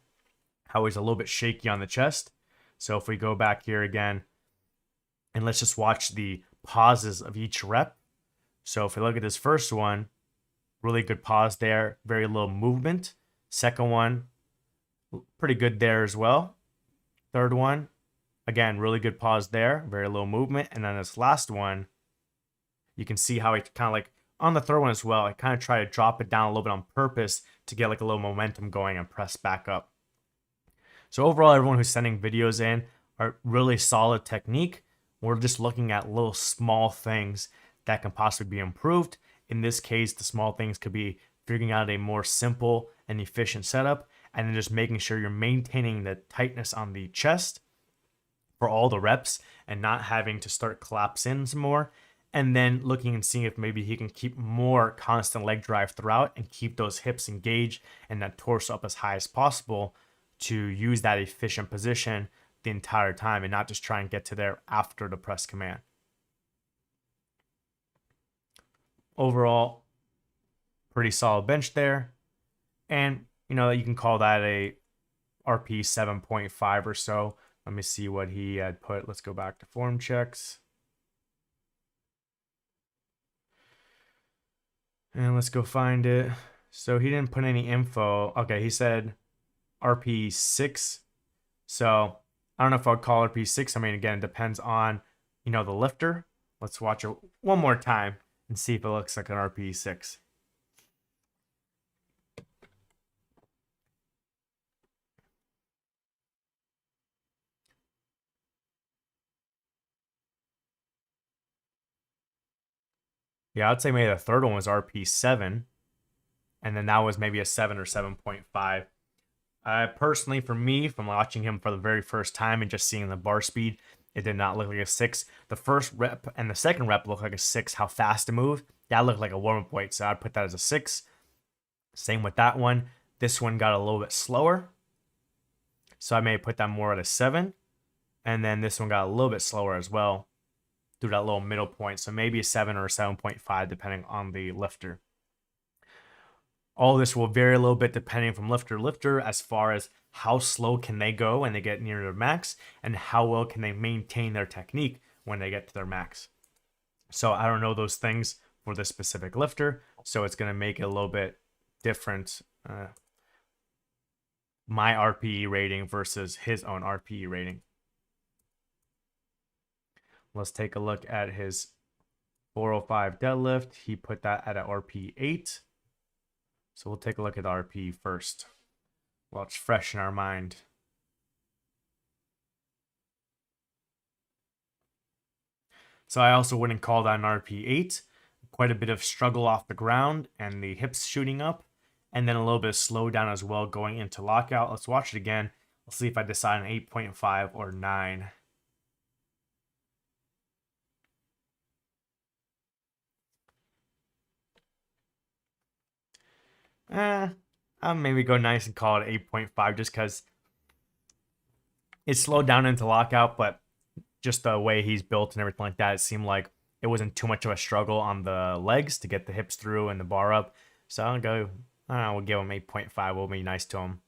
how he's a little bit shaky on the chest. So if we go back here again and let's just watch the pauses of each rep. So if we look at this first one, really good pause there, very little movement. Second one, pretty good there as well. Third one, again, really good pause there, very little movement. And then this last one, you can see how he kind of like, on the third one as well, I kind of try to drop it down a little bit on purpose to get like a little momentum going and press back up. So overall, everyone who's sending videos in are really solid technique. We're just looking at little small things that can possibly be improved. In this case, the small things could be figuring out a more simple and efficient setup, and then just making sure you're maintaining the tightness on the chest for all the reps and not having to start collapsing some more. And then looking and seeing if maybe he can keep more constant leg drive throughout and keep those hips engaged and that torso up as high as possible to use that efficient position the entire time and not just try and get to there after the press command. Overall, pretty solid bench there. And, you know, you can call that a RP 7.5 or so. Let me see what he had put. Let's go back to form checks. And let's go find it. So he didn't put any info. Okay, he said RP 6. So I don't know if I'd call RP 6. I mean, again, it depends on, you know, the lifter. Let's watch it one more time and see if it looks like an RP 6. Yeah, I'd say maybe the third one was RP 7. And then that was maybe a 7 or 7.5. Personally, for me, from watching him for the very first time and just seeing the bar speed, it did not look like a 6. The first rep and the second rep looked like a 6, how fast to move. That looked like a warm-up weight, so I'd put that as a 6. Same with that one. This one got a little bit slower, so I may put that more at a 7. And then this one got a little bit slower as well through that little middle point, so maybe a 7 or a 7.5 depending on the lifter. All this will vary a little bit depending from lifter to lifter as far as how slow can they go when they get near their max and how well can they maintain their technique when they get to their max. So I don't know those things for this specific lifter, so it's going to make it a little bit different. My RPE rating versus his own RPE rating. Let's take a look at his 405 deadlift. He put that at an RP 8. So we'll take a look at the RP first while it's fresh in our mind. So I also wouldn't call that an RP 8. Quite a bit of struggle off the ground and the hips shooting up. And then a little bit of slow down as well going into lockout. Let's watch it again. Let's see if I decide an 8.5 or 9. I'll maybe go nice and call it 8.5 just because it slowed down into lockout, but just the way he's built and everything like that, it seemed like it wasn't too much of a struggle on the legs to get the hips through and the bar up. So I'll go, I don't know, we'll give him 8.5. We'll be nice to him.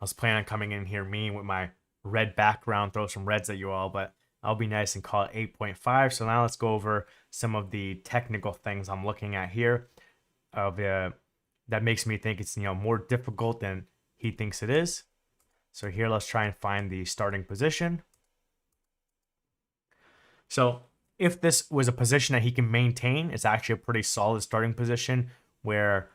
I was planning on coming in here mean with my red background, throw some reds at you all, but I'll be nice and call it 8.5. So now let's go over some of the technical things I'm looking at here that makes me think it's, you know, more difficult than he thinks it is. So here, let's try and find the starting position. So if this was a position that he can maintain, it's actually a pretty solid starting position where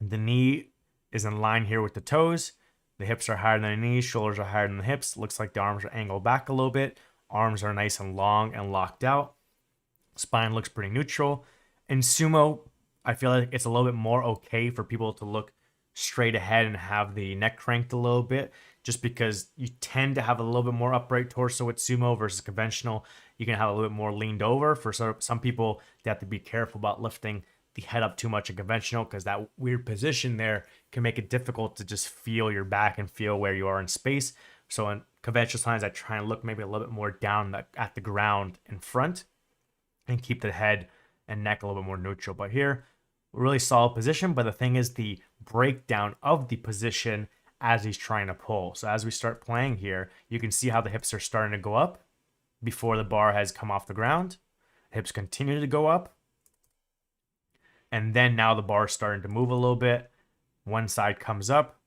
the knee is in line here with the toes. The hips are higher than the knees, shoulders are higher than the hips. Looks like the arms are angled back a little bit. Arms are nice and long and locked out. Spine looks pretty neutral. In sumo, I feel like it's a little bit more okay for people to look straight ahead and have the neck cranked a little bit, just because you tend to have a little bit more upright torso with sumo versus conventional. You can have a little bit more leaned over. For some people, they have to be careful about lifting the head up too much in conventional, because that weird position there can make it difficult to just feel your back and feel where you are in space. So in conventional signs, I try and look maybe a little bit more down at the ground in front and keep the head and neck a little bit more neutral. But here, really solid position. But the thing is the breakdown of the position as he's trying to pull. So as we start playing here, you can see how the hips are starting to go up before the bar has come off the ground. Hips continue to go up. And then now the bar is starting to move a little bit. One side comes up,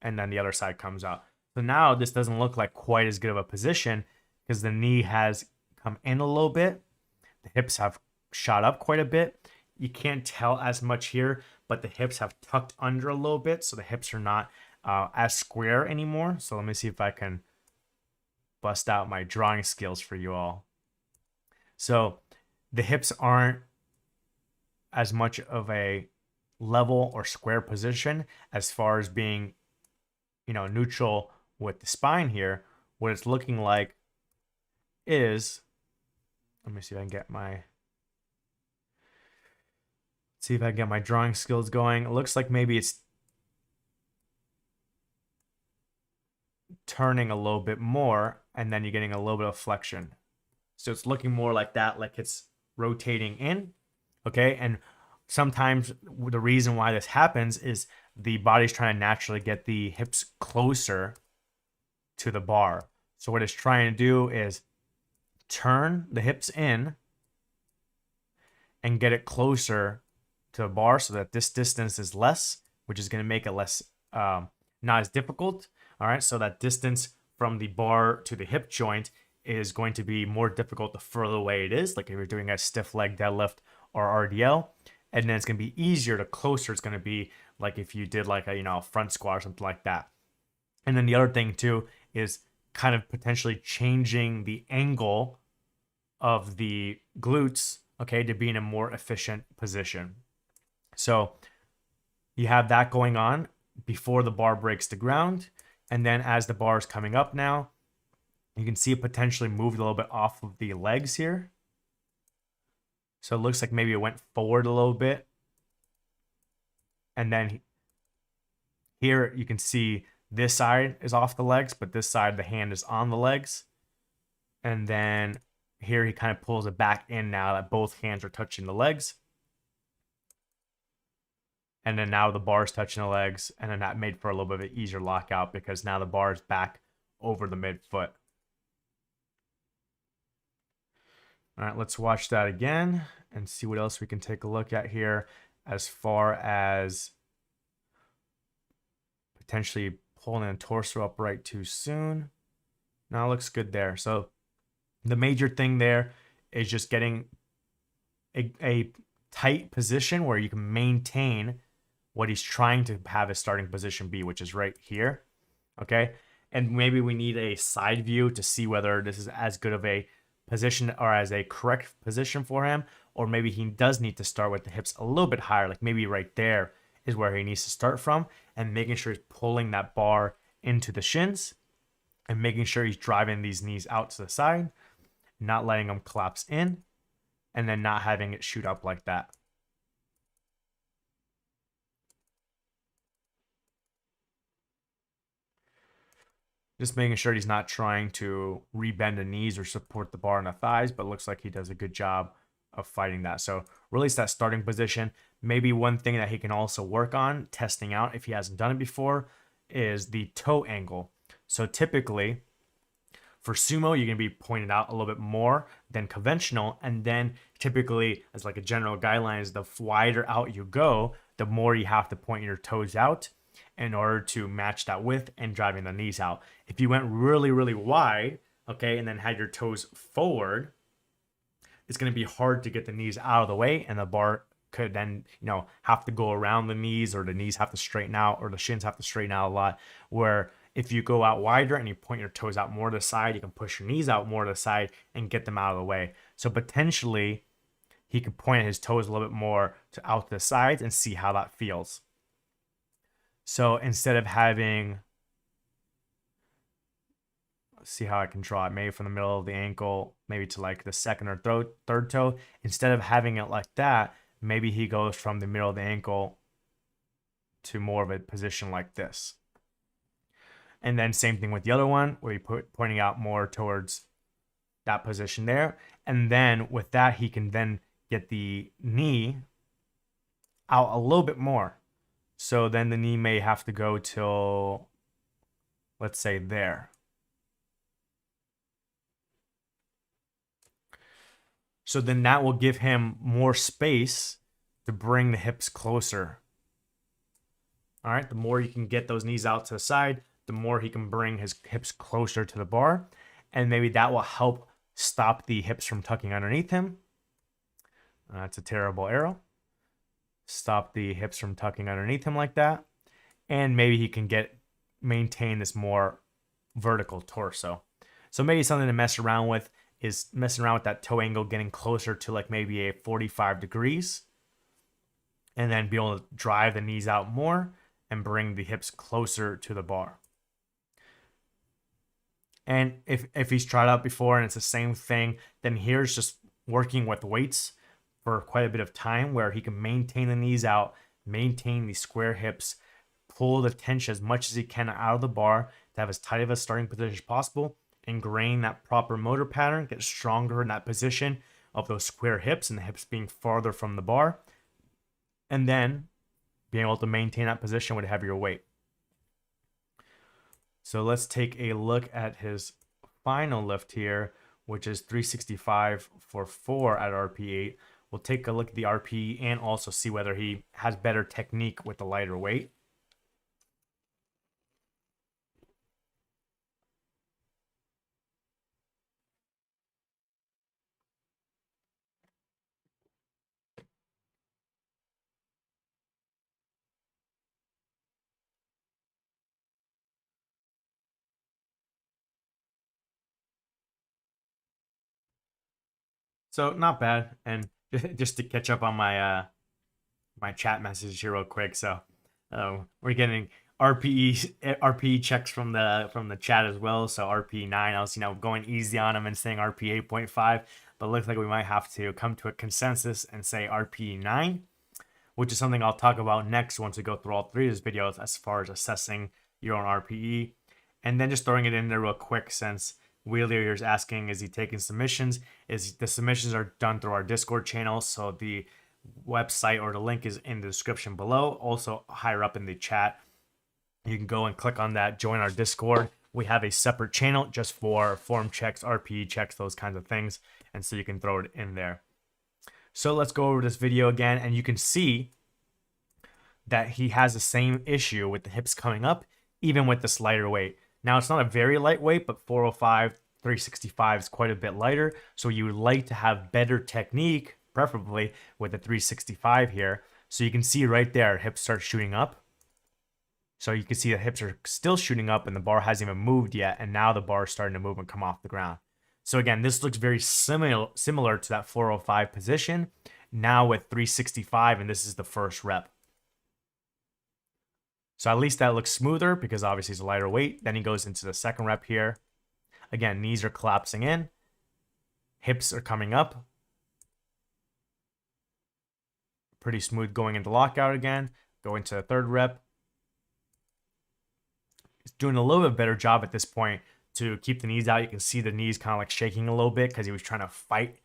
and then the other side comes out. So now this doesn't look like quite as good of a position because the knee has come in a little bit. The hips have shot up quite a bit. You can't tell as much here, but the hips have tucked under a little bit, so the hips are not as square anymore. So let me see if I can bust out my drawing skills for you all. So the hips aren't as much of a level or square position as far as being, neutral with the spine here. What it's looking like is, let me see if I can get my drawing skills going. It looks like maybe it's turning a little bit more, and then you're getting a little bit of flexion. So it's looking more like that, like it's rotating in. Okay, and sometimes the reason why this happens is the body's trying to naturally get the hips closer to the bar. So what it's trying to do is turn the hips in and get it closer to the bar so that this distance is less, which is going to make it less, not as difficult. All right, so that distance from the bar to the hip joint is going to be more difficult the further away it is, like if you're doing a stiff leg deadlift or RDL, and then it's going to be easier the closer it's going to be, like if you did like a front squat or something like that. And then the other thing too is kind of potentially changing the angle of the glutes, okay, to be in a more efficient position. So you have that going on before the bar breaks the ground, and then as the bar is coming up now, you can see it potentially moved a little bit off of the legs here. So it looks like maybe it went forward a little bit. And then here you can see this side is off the legs, but this side, the hand is on the legs. And then here he kind of pulls it back in now that both hands are touching the legs. And then now the bar is touching the legs. And then that made for a little bit of an easier lockout because now the bar is back over the midfoot. All right, let's watch that again and see what else we can take a look at here as far as potentially pulling the torso upright too soon. Now it looks good there. So the major thing there is just getting a tight position where you can maintain what he's trying to have his starting position be, which is right here. Okay. And maybe we need a side view to see whether this is as good of a position or as a correct position for him, or maybe he does need to start with the hips a little bit higher, like maybe right there is where he needs to start from, and making sure he's pulling that bar into the shins and making sure he's driving these knees out to the side, not letting them collapse in, and then not having it shoot up like that. Just making sure he's not trying to rebend the knees or support the bar in the thighs, but looks like he does a good job of fighting that. So release that starting position. Maybe one thing that he can also work on, testing out if he hasn't done it before, is the toe angle. So typically for sumo, you're going to be pointed out a little bit more than conventional. And then typically, as like a general guideline, is the wider out you go, the more you have to point your toes out in order to match that width and driving the knees out. If you went really, really wide, okay, and then had your toes forward, it's going to be hard to get the knees out of the way, and the bar could then, have to go around the knees, or the knees have to straighten out, or the shins have to straighten out a lot. Where if you go out wider and you point your toes out more to the side, you can push your knees out more to the side and get them out of the way. So potentially he could point his toes a little bit more to out to the sides and see how that feels. So instead of having, let's see how I can draw it, maybe from the middle of the ankle, maybe to like the second or third toe, instead of having it like that, maybe he goes from the middle of the ankle to more of a position like this. And then same thing with the other one, where you pointing out more towards that position there. And then with that, he can then get the knee out a little bit more. So then the knee may have to go till, let's say, there. So then that will give him more space to bring the hips closer. All right, the more you can get those knees out to the side, the more he can bring his hips closer to the bar. And maybe that will help stop the hips from tucking underneath him. That's a terrible arrow. Stop the hips from tucking underneath him like that. And maybe he can maintain this more vertical torso. So maybe something to mess around with is messing around with that toe angle, getting closer to like maybe a 45 degrees. And then be able to drive the knees out more and bring the hips closer to the bar. And if he's tried out before and it's the same thing, then here's just working with weights for quite a bit of time, where he can maintain the knees out, maintain the square hips, pull the tension as much as he can out of the bar to have as tight of a starting position as possible, ingrain that proper motor pattern, get stronger in that position of those square hips and the hips being farther from the bar, and then being able to maintain that position with heavier weight. So let's take a look at his final lift here, which is 365 for 4 at RP8. We'll take a look at the RP and also see whether he has better technique with the lighter weight. So not bad. And just to catch up on my my chat message here real quick. So we're getting RPE checks from the chat as well. So RP9, I was going easy on him and saying RP 8.5, but it looks like we might have to come to a consensus and say RP9, which is something I'll talk about next once we go through all three of these videos as far as assessing your own RPE. And then just throwing it in there real quick, since Wheeler is asking, is he taking submissions? The submissions are done through our Discord channel, so the website or the link is in the description below. Also higher up in the chat, you can go and click on that, join our Discord. We have a separate channel just for form checks, RPE checks, those kinds of things, and so you can throw it in there. So let's go over this video again, and you can see that he has the same issue with the hips coming up, even with this lighter weight. Now, it's not a very lightweight, but 405, 365 is quite a bit lighter. So you would like to have better technique, preferably with the 365 here. So you can see right there, hips start shooting up. So you can see the hips are still shooting up and the bar hasn't even moved yet. And now the bar is starting to move and come off the ground. So again, this looks very similar to that 405 position. Now with 365, and this is the first rep. So at least that looks smoother because obviously it's a lighter weight. Then he goes into the second rep here. Again, knees are collapsing in. Hips are coming up. Pretty smooth going into lockout again. Go into the third rep. He's doing a little bit better job at this point to keep the knees out. You can see the knees kind of like shaking a little bit because he was trying to fight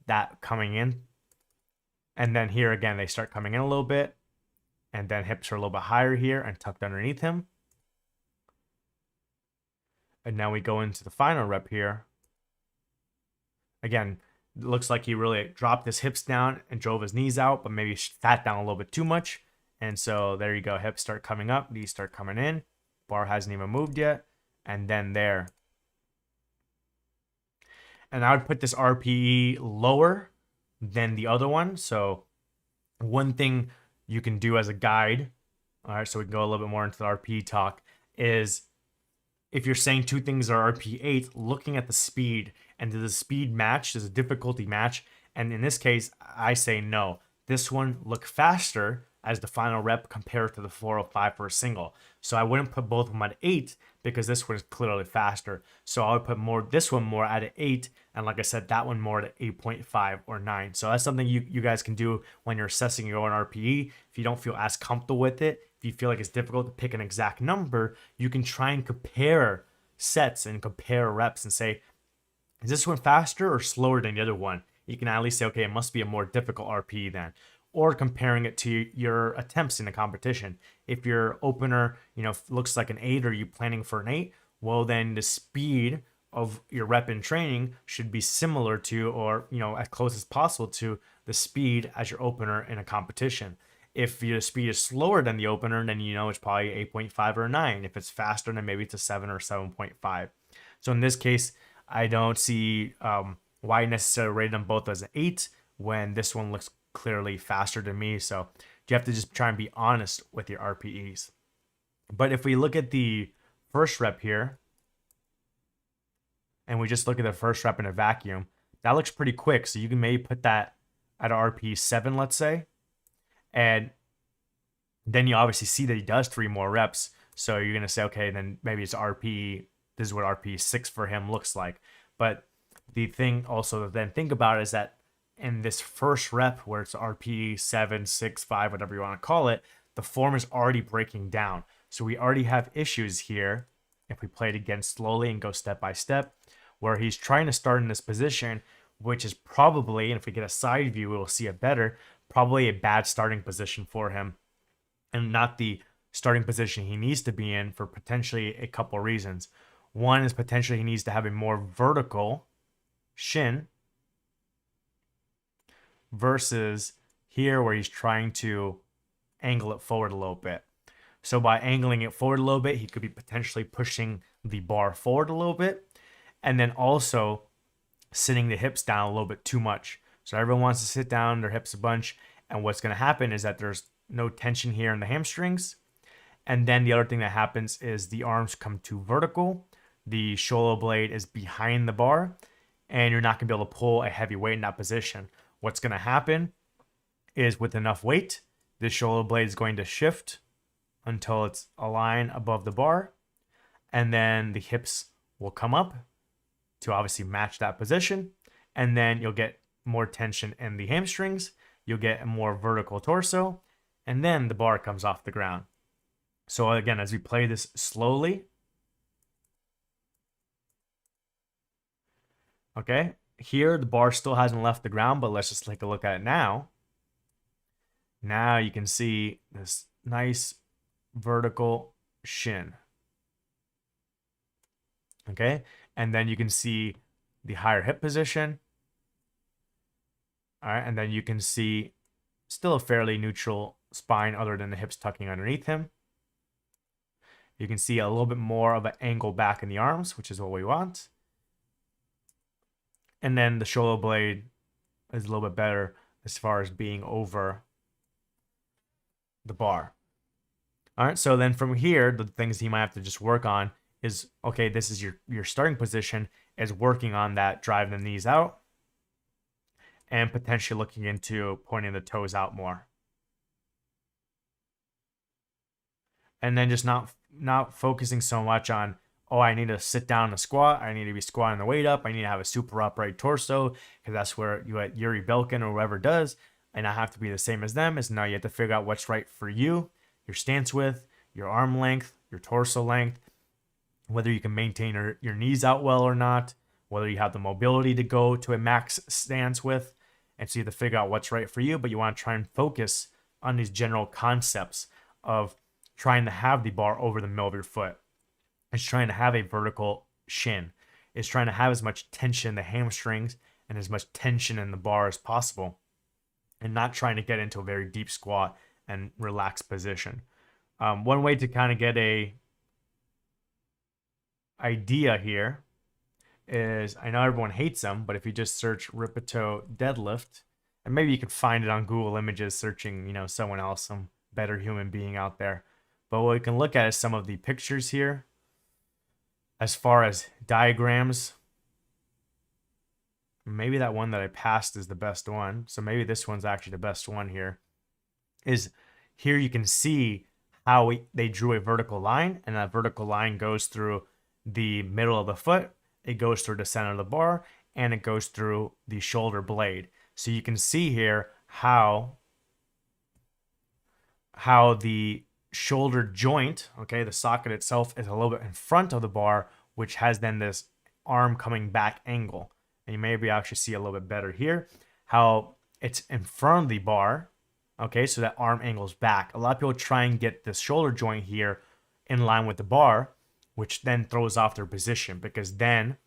that coming in. And then here again, they start coming in a little bit. And then hips are a little bit higher here and tucked underneath him. And now we go into the final rep here. Again, it looks like he really dropped his hips down and drove his knees out, but maybe sat down a little bit too much. And so there you go. Hips start coming up. Knees start coming in. Bar hasn't even moved yet. And then there. And I would put this RPE lower than the other one. So one thing you can do as a guide, all right, so we can go a little bit more into the RPE talk, is if you're saying two things are RP8, looking at the speed, and does the speed match? Does the difficulty match? And in this case, I say no. This one look faster as the final rep compared to the 405 for a single. So I wouldn't put both of them at 8 because this one is clearly faster. So I would put this one more at an 8, and like I said, that one more at 8.5 or 9. So that's something you guys can do when you're assessing your own RPE. If you don't feel as comfortable with it, if you feel like it's difficult to pick an exact number, you can try and compare sets and compare reps and say, is this one faster or slower than the other one? You can at least say, okay, it must be a more difficult RPE then. Or comparing it to your attempts in the competition. If your opener, looks like an 8, or you planning for an 8, well, then the speed of your rep in training should be similar to, or as close as possible to, the speed as your opener in a competition. If your speed is slower than the opener, then it's probably 8.5 or 9. If it's faster, then maybe it's a 7 or 7.5. So in this case, I don't see why necessarily rate them both as an 8 when this one looks clearly faster than me. So you have to just try and be honest with your RPEs. But if we look at the first rep here, and we just look at the first rep in a vacuum, that looks pretty quick. So you can maybe put that at RPE 7, let's say. And then you obviously see that he does 3 more reps. So you're going to say, okay, then maybe it's RPE. This is what RPE 6 for him looks like. But the thing also to then think about is that in this first rep, where it's RPE 7, 6, 5, whatever you want to call it, the form is already breaking down. So we already have issues here, if we play it again slowly and go step by step, where he's trying to start in this position, which is probably, and if we get a side view, we'll see it better, probably a bad starting position for him, and not the starting position he needs to be in for potentially a couple reasons. One is potentially he needs to have a more vertical shin versus here where he's trying to angle it forward a little bit. So by angling it forward a little bit, he could be potentially pushing the bar forward a little bit, and then also sitting the hips down a little bit too much. So everyone wants to sit down their hips a bunch, and what's going to happen is that there's no tension here in the hamstrings. And then the other thing that happens is the arms come too vertical, the shoulder blade is behind the bar, and you're not going to be able to pull a heavy weight in that position. What's going to happen is with enough weight, the shoulder blade is going to shift until it's aligned above the bar, and then the hips will come up to obviously match that position, and then you'll get more tension in the hamstrings, you'll get a more vertical torso, and then the bar comes off the ground. So again, as we play this slowly, okay, here the bar still hasn't left the ground, but let's just take a look at it now. Now you can see this nice vertical shin. Okay, and then you can see the higher hip position. All right, and then you can see still a fairly neutral spine other than the hips tucking underneath him. You can see a little bit more of an angle back in the arms, which is what we want. And then the shoulder blade is a little bit better as far as being over the bar. All right, so then from here, the things he might have to just work on is, okay, this is your starting position, is working on that drive the knees out and potentially looking into pointing the toes out more. And then just not focusing so much on, oh, I need to sit down in a squat, I need to be squatting the weight up, I need to have a super upright torso, because that's where Yuri Belkin or whoever does, and I have to be the same as them. Is now you have to figure out what's right for you, your stance width, your arm length, your torso length, whether you can maintain your knees out well or not, whether you have the mobility to go to a max stance width. And so you have to figure out what's right for you, but you want to try and focus on these general concepts of trying to have the bar over the middle of your foot. It's trying to have a vertical shin. It's trying to have as much tension in the hamstrings and as much tension in the bar as possible, and not trying to get into a very deep squat and relaxed position. One way to kind of get a idea here is, I know everyone hates them, but if you just search Ripito deadlift, and maybe you can find it on Google Images searching, someone else, some better human being out there. But what we can look at is some of the pictures here. As far as diagrams, maybe that one that I passed is the best one. So maybe this one's actually the best one here. Is here you can see how they drew a vertical line, and that vertical line goes through the middle of the foot, it goes through the center of the bar, and it goes through the shoulder blade. So you can see here how the shoulder joint, okay, the socket itself is a little bit in front of the bar, which has then this arm coming back angle. And you maybe actually see a little bit better here how it's in front of the bar, okay, so that arm angles back. A lot of people try and get the shoulder joint here in line with the bar, which then throws off their position because then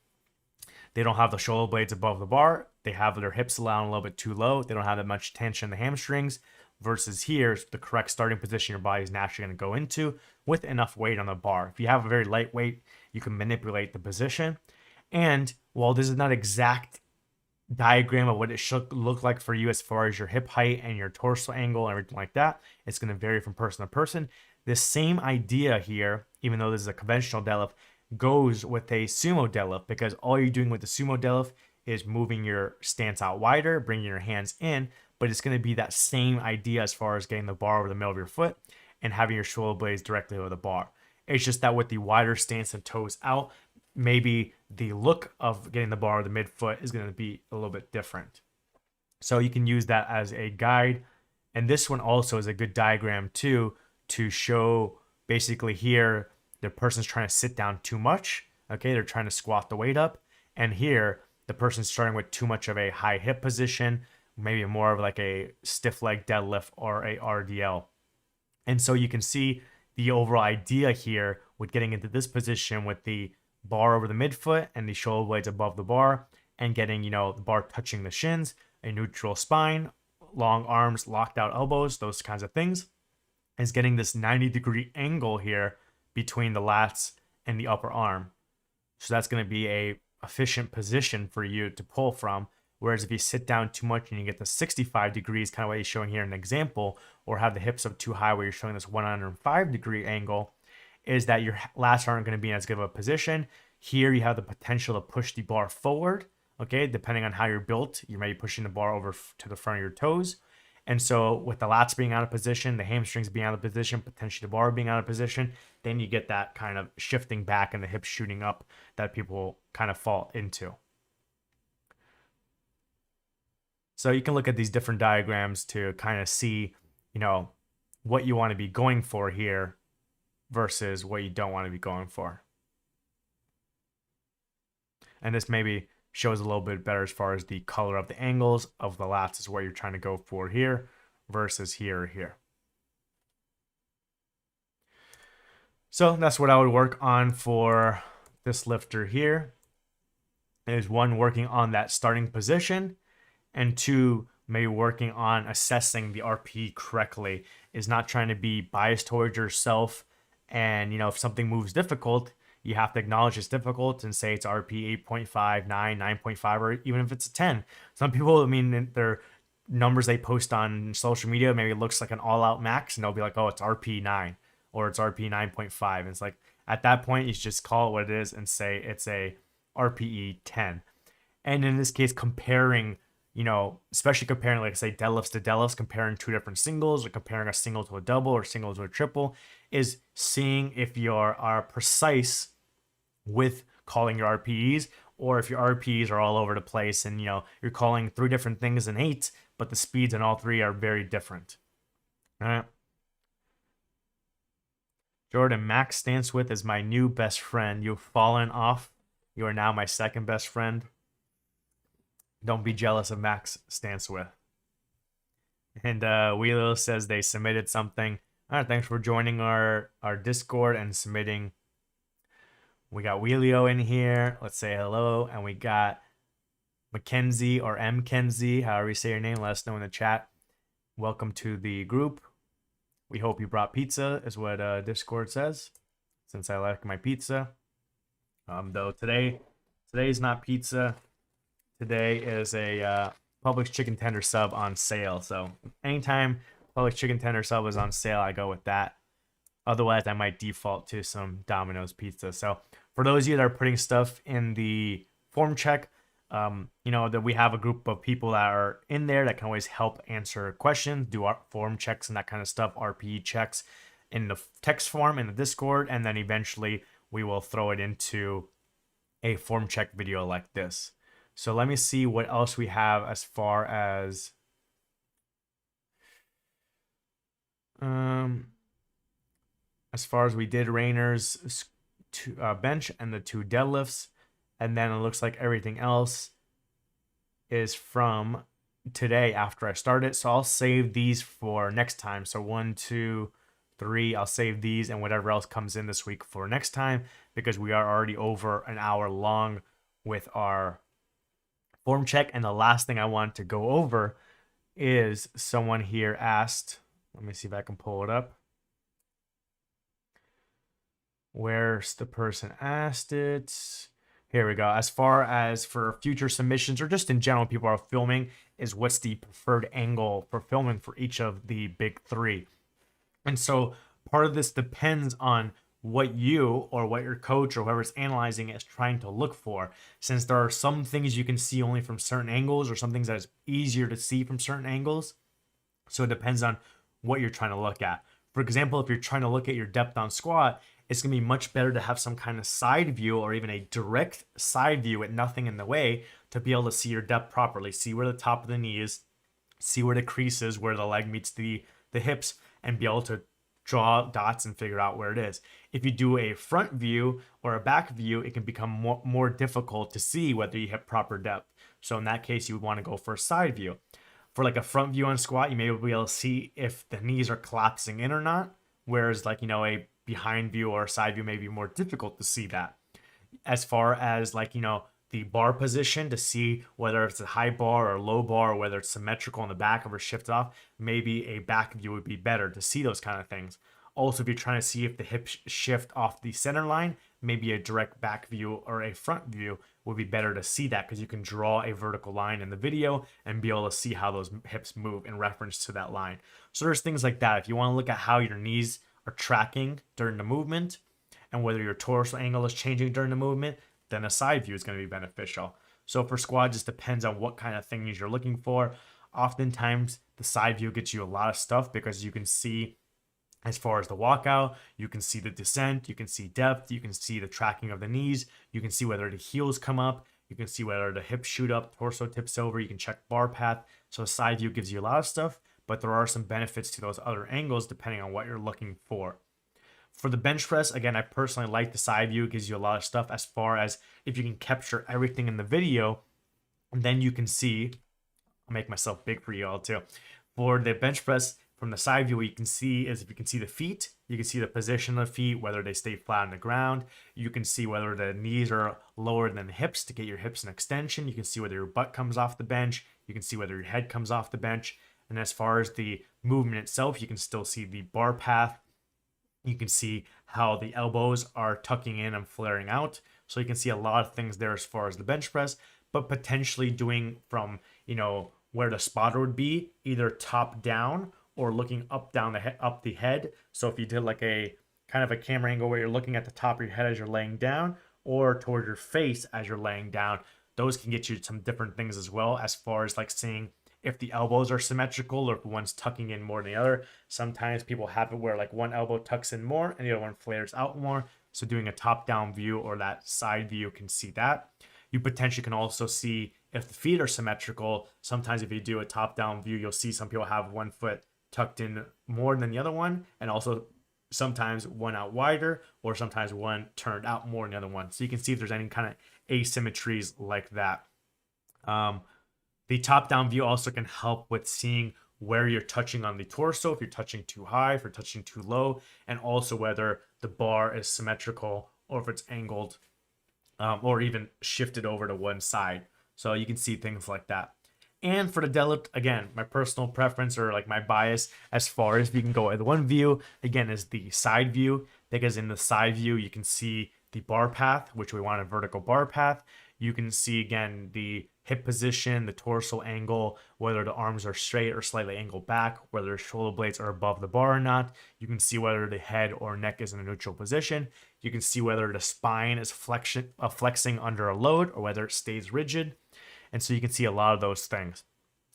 they don't have the shoulder blades above the bar. They have their hips down a little bit too low. They don't have that much tension in the hamstrings. Versus here, the correct starting position your body is naturally going to go into with enough weight on the bar. If you have a very light weight, you can manipulate the position. And while this is not exact diagram of what it should look like for you as far as your hip height and your torso angle and everything like that, it's going to vary from person to person. This same idea here, even though this is a conventional deadlift, goes with a sumo deadlift, because all you're doing with the sumo deadlift is moving your stance out wider, bringing your hands in, but it's going to be that same idea as far as getting the bar over the middle of your foot and having your shoulder blades directly over the bar. It's just that with the wider stance and toes out, maybe the look of getting the bar over the midfoot is going to be a little bit different. So you can use that as a guide. And this one also is a good diagram too, to show basically here the person's trying to sit down too much. Okay, they're trying to squat the weight up. And here the person's starting with too much of a high hip position, maybe more of like a stiff leg deadlift or a RDL. And so you can see the overall idea here with getting into this position with the bar over the midfoot and the shoulder blades above the bar and getting, the bar touching the shins, a neutral spine, long arms, locked out elbows, those kinds of things, is getting this 90-degree angle here between the lats and the upper arm. So that's going to be a efficient position for you to pull from. Whereas if you sit down too much and you get the 65 degrees, kind of what you're showing here in an example, or have the hips up too high where you're showing this 105-degree angle, is that your lats aren't going to be in as good of a position. Here you have the potential to push the bar forward, okay? Depending on how you're built, you may be pushing the bar over to the front of your toes. And so with the lats being out of position, the hamstrings being out of position, potentially the bar being out of position, then you get that kind of shifting back and the hips shooting up that people kind of fall into. So you can look at these different diagrams to kind of see, what you want to be going for here versus what you don't want to be going for. And this maybe shows a little bit better as far as the color of the angles of the lats is what you're trying to go for here versus here or here. So that's what I would work on for this lifter here. Is one, working on that starting position, and two, maybe working on assessing the RPE correctly, is not trying to be biased towards yourself. And, if something moves difficult, you have to acknowledge it's difficult and say it's RP 8.5, 9, 9.5, or even if it's a 10. Some people, their numbers they post on social media, maybe it looks like an all-out max, and they'll be like, oh, it's RP 9 or it's RP 9.5. And it's like, at that point, you just call it what it is and say it's a RPE 10. And in this case, comparing, especially comparing, like I say, deadlifts to deadlifts, comparing two different singles or comparing a single to a double or single to a triple, is seeing if you are precise with calling your RPEs, or if your RPEs are all over the place and, you're calling three different things in 8, but the speeds in all three are very different. All right. Jordan, max stance width is my new best friend. You've fallen off. You are now my second best friend. Don't be jealous of max stance width. And Wheelo says they submitted something. All right, thanks for joining our Discord and submitting. We got Wheelio in here. Let's say hello. And we got Mackenzie or M. Kenzie, however you say your name. Let us know in the chat. Welcome to the group. We hope you brought pizza, is what Discord says, since I like my pizza. Though today, Today's not pizza. Today is a Publix chicken tender sub on sale. So anytime Publix chicken tender sub is on sale, I go with that. Otherwise, I might default to some Domino's pizza. So for those of you that are putting stuff in the form check, that we have a group of people that are in there that can always help answer questions, do our form checks and that kind of stuff, RPE checks in the text form in the Discord, and then eventually we will throw it into a form check video like this. So let me see what else we have as far as we did Rainer's bench and the 2 deadlifts, and then it looks like everything else is from today after I started. So I'll save these for next time. So 1, 2, 3, I'll save these and whatever else comes in this week for next time, because we are already over an hour long with our form check. And the last thing I want to go over is someone here asked, let me see if I can pull it up. Where's the person asked it? Here we go. As far as for future submissions or just in general, people are filming, is what's the preferred angle for filming for each of the big 3. And so part of this depends on what you or what your coach or whoever's analyzing is trying to look for. Since there are some things you can see only from certain angles, or some things that is easier to see from certain angles. So it depends on what you're trying to look at. For example, if you're trying to look at your depth on squat, it's going to be much better to have some kind of side view or even a direct side view with nothing in the way to be able to see your depth properly, see where the top of the knee is, see where the crease is, where the leg meets the hips, and be able to draw dots and figure out where it is. If you do a front view or a back view, it can become more difficult to see whether you hit proper depth. So in that case, you would want to go for a side view. For like a front view on squat, you may be able to see if the knees are collapsing in or not. Whereas like, a behind view or a side view may be more difficult to see that. As far as like, the bar position to see whether it's a high bar or low bar, or whether it's symmetrical in the back or shifted off, maybe a back view would be better to see those kind of things. Also, if you're trying to see if the hips shift off the center line, maybe a direct back view or a front view would be better to see that, because you can draw a vertical line in the video and be able to see how those hips move in reference to that line. So there's things like that. If you want to look at how your knees are tracking during the movement and whether your torso angle is changing during the movement, then a side view is going to be beneficial. So for squat, just depends on what kind of things you're looking for. Oftentimes, the side view gets you a lot of stuff because you can see as far as the walkout, you can see the descent, you can see depth, you can see the tracking of the knees, you can see whether the heels come up, you can see whether the hips shoot up, torso tips over, you can check bar path. So a side view gives you a lot of stuff, but there are some benefits to those other angles depending on what you're looking for. For the bench press, again, I personally like the side view. It gives you a lot of stuff as far as if you can capture everything in the video, and then you can see, I'll make myself big for you all too. For the bench press, from the side view, what you can see is if you can see the feet, you can see the position of the feet, whether they stay flat on the ground. You can see whether the knees are lower than the hips to get your hips an extension. You can see whether your butt comes off the bench. You can see whether your head comes off the bench. And as far as the movement itself, you can still see the bar path. You can see how the elbows are tucking in and flaring out. So you can see a lot of things there as far as the bench press, but potentially doing from, where the spotter would be, either top down or looking up the head. So if you did like a kind of a camera angle where you're looking at the top of your head as you're laying down, or toward your face as you're laying down, those can get you some different things as well, as far as like seeing if the elbows are symmetrical or if one's tucking in more than the other. Sometimes people have it where like one elbow tucks in more and the other one flares out more. So doing a top-down view or that side view can see that. You potentially can also see if the feet are symmetrical. Sometimes if you do a top-down view, you'll see some people have one foot tucked in more than the other one, and also sometimes one out wider, or sometimes one turned out more than the other one. So you can see if there's any kind of asymmetries like that. The top-down view also can help with seeing where you're touching on the torso, if you're touching too high, if you're touching too low, and also whether the bar is symmetrical or if it's angled or even shifted over to one side. So you can see things like that. And for the deadlift, again, my personal preference or like my bias as far as you can go with one view, again, is the side view, because in the side view, you can see the bar path, which we want a vertical bar path. you can see again the hip position, the torso angle, whether the arms are straight or slightly angled back, whether the shoulder blades are above the bar or not. You can see whether the head or neck is in a neutral position. You can see whether the spine is flexing under a load or whether it stays rigid. And so you can see a lot of those things.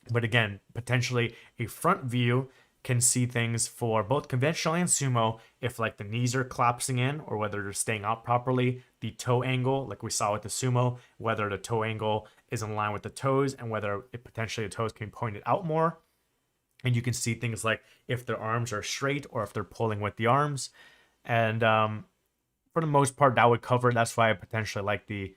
But again, potentially a front view can see things for both conventional and sumo if like the knees are collapsing in or whether they're staying out properly, the toe angle like we saw with the sumo, whether the toe angle is in line with the toes and whether it potentially the toes can be pointed out more. And you can see things like if their arms are straight or if they're pulling with the arms. And for the most part, that would cover it. That's why I potentially like the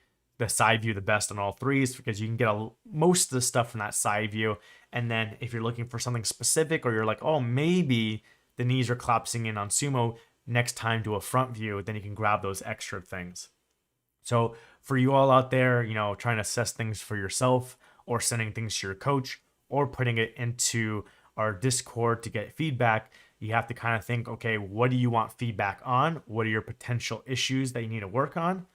side view the best on all threes, because you can get most of the stuff from that side view. And then if you're looking for something specific or you're like, oh, maybe the knees are collapsing in on sumo, next time do a front view, then you can grab those extra things. So for you all out there, trying to assess things for yourself or sending things to your coach or putting it into our Discord to get feedback, you have to kind of think, okay, what do you want feedback on? What are your potential issues that you need to work on?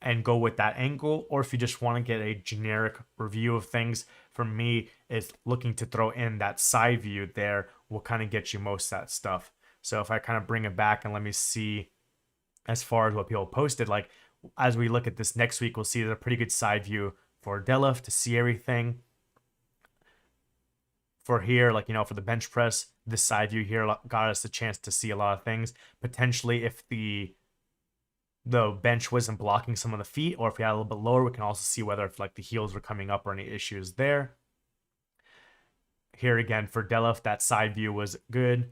And go with that angle. Or if you just want to get a generic review of things, for me, it's looking to throw in that side view there will kind of get you most of that stuff. So if I kind of bring it back and let me see as far as what people posted, like as we look at this next week, we'll see there's a pretty good side view for deadlift to see everything. For here, like, for the bench press, this side view here got us a chance to see a lot of things. Potentially if the bench wasn't blocking some of the feet, or if we had a little bit lower, we can also see whether if like the heels were coming up or any issues there. Here again for deadlift, that side view was good.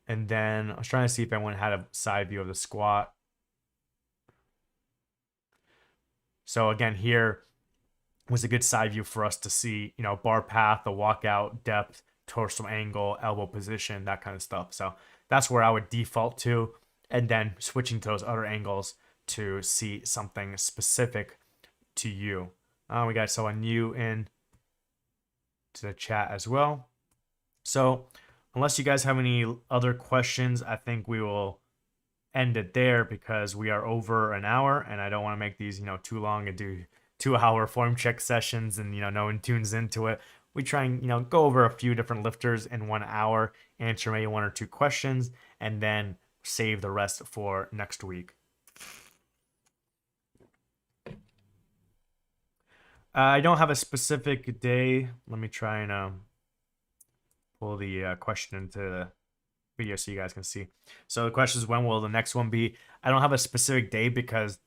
And then I was trying to see if anyone had a side view of the squat. So again, here was a good side view for us to see, bar path, the walkout, depth, torso angle, elbow position, that kind of stuff. So that's where I would default to. And then switching to those other angles to see something specific to you. We got someone new in to the chat as well. So unless you guys have any other questions, I think we will end it there because we are over an hour and I don't want to make these, too long and do 2-hour form check sessions and, no one tunes into it. We try and, go over a few different lifters in 1 hour, answer maybe 1 or 2 questions, and then save the rest for next week. I don't have a specific day. Let me try and pull the question into the video so you guys can see. So the question is, when will the next one be? I don't have a specific day because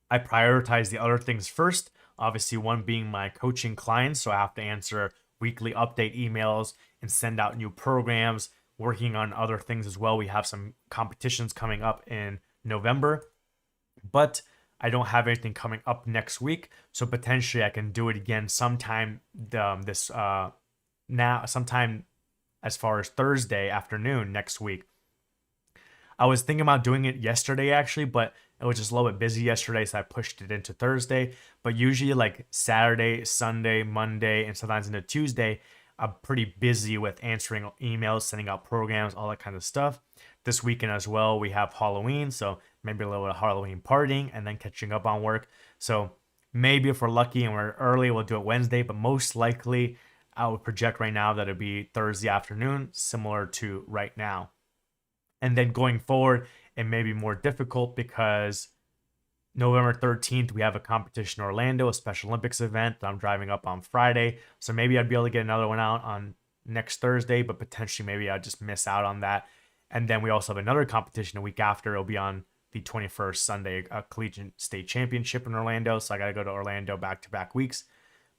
I prioritize the other things first. Obviously, one being my coaching clients, so I have to answer weekly update emails and send out new programs, working on other things as well. We have some competitions coming up in November, but I don't have anything coming up next week. So potentially I can do it again sometime sometime as far as Thursday afternoon next week. I was thinking about doing it yesterday actually, but it was just a little bit busy yesterday, so I pushed it into Thursday. But usually like Saturday, Sunday, Monday, and sometimes into Tuesday, I'm pretty busy with answering emails, sending out programs, all that kind of stuff. This weekend as well, we have Halloween, so maybe a little bit of Halloween partying and then catching up on work. So maybe if we're lucky and we're early, we'll do it Wednesday, but most likely I would project right now that it'd be Thursday afternoon, similar to right now. And then going forward, it may be more difficult because November 13th, we have a competition in Orlando, a Special Olympics event. I'm driving up on Friday. So maybe I'd be able to get another one out on next Thursday, but potentially maybe I'd just miss out on that. And then we also have another competition a week after. It'll be on the 21st Sunday, a Collegiate State Championship in Orlando. So I got to go to Orlando back-to-back weeks.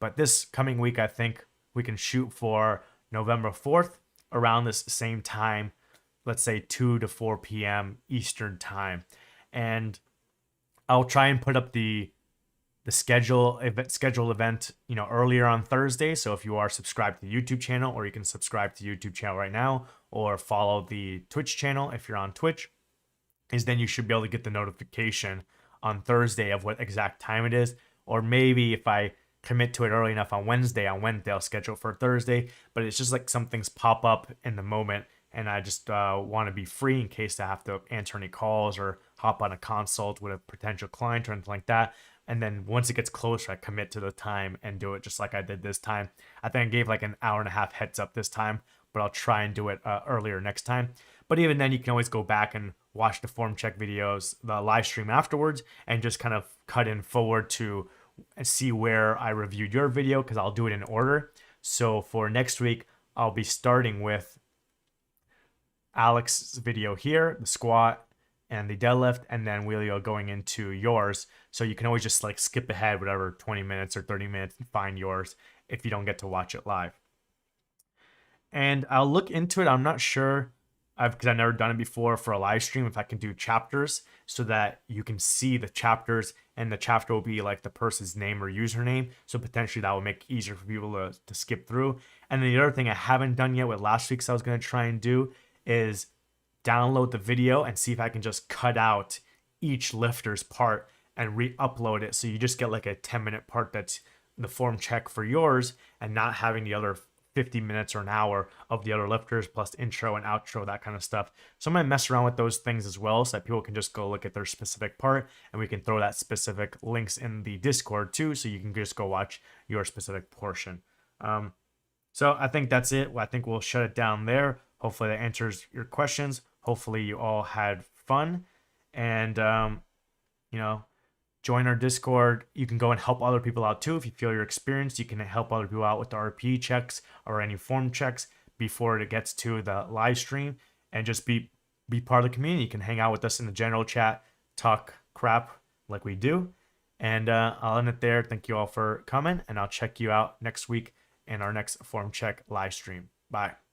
But this coming week, I think we can shoot for November 4th around this same time. Let's say 2 to 4 p.m. Eastern time. And I'll try and put up the scheduled event, earlier on Thursday. So if you are subscribed to the YouTube channel, or you can subscribe to the YouTube channel right now, or follow the Twitch channel if you're on Twitch, is then you should be able to get the notification on Thursday of what exact time it is. Or maybe if I commit to it early enough on Wednesday I'll schedule for Thursday. But it's just like some things pop up in the moment, and I just want to be free in case I have to answer any calls or hop on a consult with a potential client or anything like that. And then once it gets closer, I commit to the time and do it just like I did this time. I think I gave like an hour and a half heads up this time, but I'll try and do it earlier next time. But even then, you can always go back and watch the form check videos, the live stream afterwards, and just kind of cut in forward to see where I reviewed your video, because I'll do it in order. So for next week, I'll be starting with Alex's video here, the squat and the deadlift, and then we'll going into yours. So you can always just like skip ahead whatever 20 minutes or 30 minutes and find yours if you don't get to watch it live. And I'll look into it. I'm not sure, because I've never done it before, for a live stream, if I can do chapters so that you can see the chapters, and the chapter will be like the person's name or username. So potentially that will make it easier for people to skip through. And then the other thing I haven't done yet with last week's I was going to try and do is download the video and see if I can just cut out each lifter's part and re-upload it. So you just get like a 10-minute part that's the form check for yours, and not having the other 50 minutes or an hour of the other lifters plus intro and outro, that kind of stuff. So I'm going to mess around with those things as well, so that people can just go look at their specific part, and we can throw that specific links in the Discord too, so you can just go watch your specific portion. So I think that's it. I think we'll shut it down there. Hopefully that answers your questions. Hopefully you all had fun, and join our Discord. You can go and help other people out too. If you feel you're experienced, you can help other people out with the RPE checks or any form checks before it gets to the live stream, and just be part of the community. You can hang out with us in the general chat, talk crap like we do. And I'll end it there. Thank you all for coming, and I'll check you out next week in our next form check live stream. Bye.